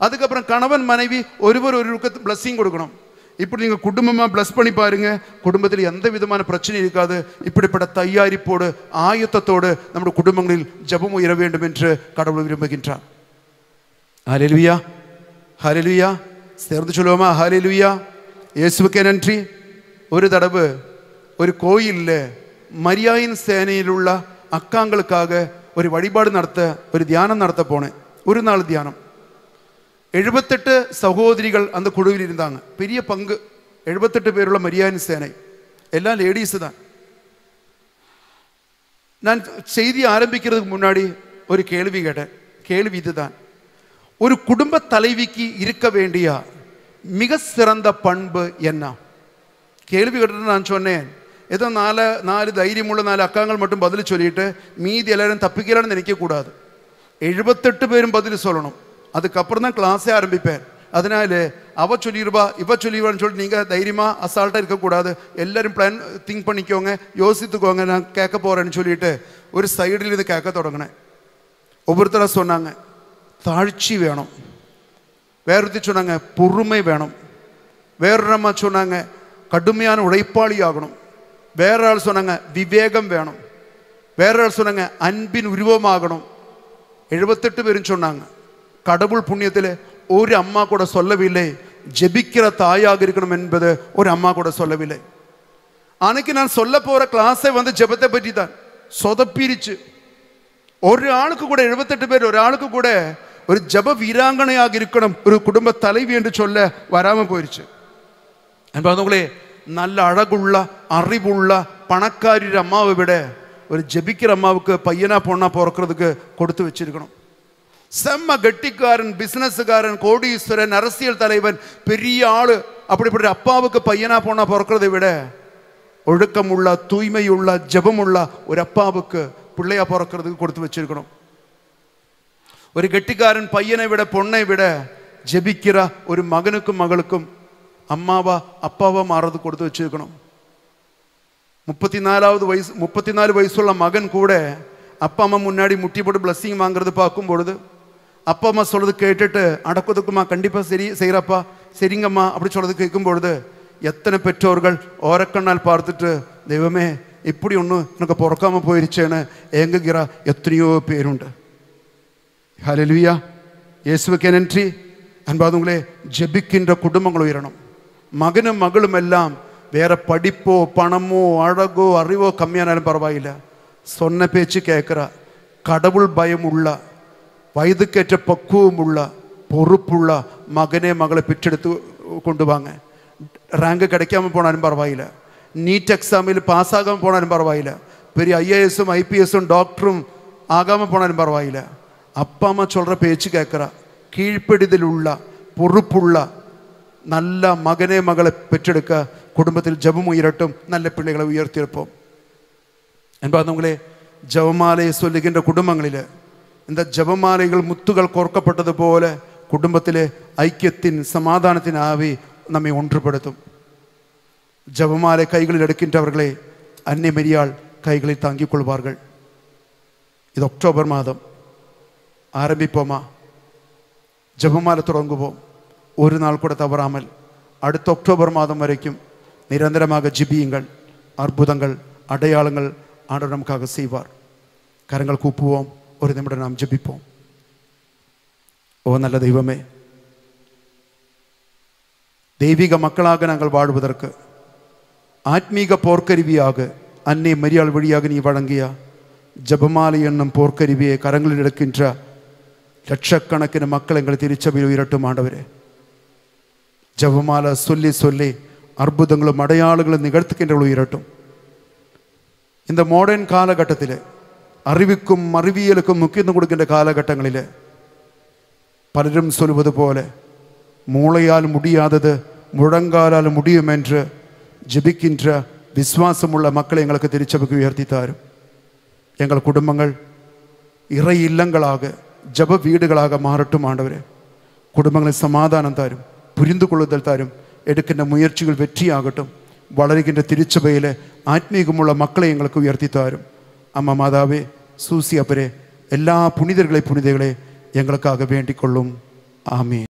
அதுக்கப்புறம் கணவன் மனைவி ஒருவருக்கு பிளஸ்ஸிங் கொடுக்கணும். இப்படி நீங்கள் குடும்பமாக பிளஸ் பண்ணி பாருங்க, குடும்பத்தில் எந்த விதமான பிரச்சனை இருக்காது. இப்படிப்பட்ட தயாரிப்போடு ஆயத்தத்தோடு நம்முடைய குடும்பங்களில் ஜெபம் உயர வேண்டும் என்று கடவுள் விரும்புகின்றார். ஹல்லேலூயா, ஹல்லேலூயா. சேர்ந்து சொல்லுவோமா? ஹல்லேலூயா. இயேசுவுக்கே நன்றி. ஒரு தடவை ஒரு கோயிலில் மரியாயின் சேனையிலுள்ள அக்காங்களுக்காக ஒரு வழிபாடு நடத்த, ஒரு தியானம் நடத்த போனேன். ஒரு நாள் தியானம். 78 சகோதரிகள் அந்த குழுவில் இருந்தாங்க. பெரிய பங்கு, 78 பேருள்ள மரியாயின் சேனை, எல்லாம் லேடிஸு தான். நான் செய்தி ஆரம்பிக்கிறதுக்கு முன்னாடி ஒரு கேள்வி கேட்டேன். கேள்வி இதுதான்: ஒரு குடும்ப தலைவிக்கு இருக்க வேண்டிய மிக சிறந்த பண்பு என்ன? கேள்வி கேட்டு நான் சொன்னேன், ஏதோ 4 தைரியமுள்ள 4 அக்காங்கள் மட்டும் பதில் சொல்லிட்டு மீதி எல்லாரும் தப்பிக்கலான்னு நினைக்கக்கூடாது. 78 பேரும் பதில் சொல்லணும். அதுக்கப்புறம் தான் கிளாஸே ஆரம்பிப்பேன். அதனால அவ சொல்லிடுவா இவ சொல்லிடுவான்னு சொல்லிட்டு நீங்கள் தைரியமாக அசால்ட்டாக இருக்கக்கூடாது. எல்லாரும் பிளான் திங்க் பண்ணிக்கோங்க, யோசித்துக்கோங்க, நான் கேட்க போகிறேன்னு சொல்லிட்டு ஒரு சைடில் இருந்து கேட்க தொடங்கினேன். ஒவ்வொருத்தராக சொன்னாங்க தாழ்ச்சி வேணும், வேறொருத்தி சொன்னாங்க பொறுமை வேணும், வேறொரு அம்மா சொன்னாங்க கடுமையான உழைப்பாளி ஆகணும், வேற ஆள் சொன்னாங்க விவேகம் வேணும், வேற ஆள் சொன்னாங்க அன்பின் உருவமாகணும். 78 பேரும் சொன்னாங்க. கடவுள் புண்ணியத்தில் ஒரு அம்மா கூட சொல்லவில்லை ஜெபிக்கிற தாயாக இருக்கணும் என்பது ஒரு அம்மா கூட சொல்லவில்லை. அன்னைக்கு நான் சொல்ல போற கிளாஸை வந்து ஜெபத்தை பற்றி தான் சொதப்பிருச்சு. ஒரு ஆளுக்கு கூட 78 பேர் ஒரு ஆளுக்கு கூட ஒரு ஜெப வீராங்கனையாக இருக்கணும், ஒரு குடும்ப தலைவி என்று சொல்ல வராம போயிருச்சு. அன்பர்களே, நல்ல அழகுள்ள அறிவுள்ள பணக்காரி அம்மாவை விட ஒரு ஜெபிக்கிற அம்மாவுக்கு பையனா பொண்ணா பிறக்கிறதுக்கு கொடுத்து வச்சிருக்கணும். செம்ம கெட்டிக்காரன், பிசினஸ்காரன், கோடீஸ்வரன், அரசியல் தலைவன், பெரிய ஆளு, அப்படிப்பட்ட அப்பாவுக்கு பையனா பொண்ணா பிறக்கிறதை விட ஒழுக்கமுள்ள தூய்மையுள்ள ஜபமுள்ள ஒரு அப்பாவுக்கு பிள்ளையா பிறக்கிறதுக்கு கொடுத்து வச்சிருக்கணும். ஒரு கெட்டிக்காரன் பையனை விட பொண்ணை விட ஜெபிக்கிற ஒரு மகனுக்கும் மகளுக்கும் அம்மாவா அப்பாவா மாறது கொடுத்து வச்சிருக்கணும். 34 வயசுள்ள மகன் கூட அப்பா அம்மா முன்னாடி முட்டி போட்டு பிளஸ்ஸிங் வாங்குறது பார்க்கும் பொழுது அப்பா அம்மா சொல்றது கேட்டுட்டு அடக்குதுக்குமா கண்டிப்பா சரி செய்யறப்பா சரிங்கம்மா அப்படி சொல்றது கேட்கும் பொழுது எத்தனை பெற்றோர்கள் ஓரக்கண்ணால் பார்த்துட்டு தெய்வமே இப்படி ஒன்று எனக்கு பிறக்காம போயிருச்சேன்னு ஏங்குகிற எத்தனையோ பேருண்டு. ஹல்லேலூயா, இயேசுவுக்கே நன்றி. அன்பாதவங்களே, ஜெபிக்கின்ற குடும்பங்கள் உயரணும். மகனும் மகளும் எல்லாம் வேற படிப்போ பணமோ அழகோ அறிவோ கம்மியானாலும் பரவாயில்லை, சொன்ன பேச்சு கேட்குற கடவுள் பயம் உள்ள வயதுக்கேற்ற பக்குவம் உள்ள பொறுப்புள்ள மகனே மகளை பெற்றெடுத்து கொண்டு வாங்க. ரேங்கு கிடைக்காம போனாலும் பரவாயில்ல, நீட் எக்ஸாமில் பாஸ் ஆகாமல் போனாலும் பரவாயில்ல, பெரிய ஐஏஎஸும் ஐபிஎஸும் டாக்டரும் ஆகாமல் போனாலும் பரவாயில்ல, அப்பா அம்மா சொல்கிற பேச்சு கேட்குறா கீழ்ப்படிதல் உள்ள பொறுப்புள்ள நல்ல மகனே மகளை பெற்றெடுக்க குடும்பத்தில் ஜெபம் உயரட்டும், நல்ல பிள்ளைகளை உயர்த்தியிருப்போம். என்பாதவங்களே, ஜெபமாலையை சொல்லுகின்ற குடும்பங்களில் இந்த ஜெபமாலைகள் முத்துகள் கோர்க்கப்பட்டது போல குடும்பத்திலே ஐக்கியத்தின் சமாதானத்தின் ஆவி நம்மை ஒன்றுபடுத்தும். ஜெபமாலை கைகளில் எடுக்கின்றவர்களை அன்னை மரியாள் கைகளில் தாங்கிக் கொள்வார்கள். இது அக்டோபர் மாதம் ஆரம்பிப்போமா? ஜெபமாலை தொடங்குவோம். ஒரு நாள் கூட தவறாமல் அடுத்த அக்டோபர் மாதம் வரைக்கும் நிரந்தரமாக ஜெபியுங்கள். அற்புதங்கள் அடையாளங்கள் ஆண்டவர் நமக்காக செய்வார். கரங்கள் கூப்புவோம், ஒரு நிமிடம் நாம் ஜெபிப்போம். ஓ நல்ல தெய்வமே, தெய்வீக மக்களாக நாங்கள் வாழ்வதற்கு ஆத்மீக போர்க்கருவியாக அன்னை மரியாள் வழியாக நீ வழங்கிய ஜெபமாலை என்னும் போர்க்கருவியை கரங்களில் எடுக்கின்ற லட்சக்கணக்கின மக்கள் எங்களை திருச்சபையில் உயரட்டும். ஆண்டவரே, ஜெபமாலை சொல்லி சொல்லி அற்புதங்களும் அடையாளங்களும் நிகழ்த்துகின்றவர்கள் உயரட்டும். இந்த மாடர்ன் காலகட்டத்தில் அறிவுக்கும் அறிவியலுக்கும் முக்கியத்துவம் கொடுக்கின்ற காலகட்டங்களில் பலரும் சொல்வது போல மூளையால் முடியாதது முழங்காலால் முடியும் என்று ஜெபிக்கின்ற விசுவாசமுள்ள மக்களை எங்களுக்கு திருச்சபைக்கு உயர்த்தி தாரும். எங்கள் குடும்பங்கள் இறை இல்லங்களாக ஜப வீடுகளாக மாறட்டும். ஆண்டவரே, குடும்பங்களில் சமாதானம் தாரும், புரிந்து கொள்ளுதல் தாரும், எடுக்கின்ற முயற்சிகள் வெற்றியாகட்டும். வளர்கின்ற திருச்சபையில் ஆத்மீகமுள்ள மக்களை எங்களுக்கு உயர்த்தி தாரும். அம்மா மாதாவே, சூசி அப்பரே, எல்லா புனிதர்களை எங்களுக்காக வேண்டிக் கொள்ளும். ஆமீன்.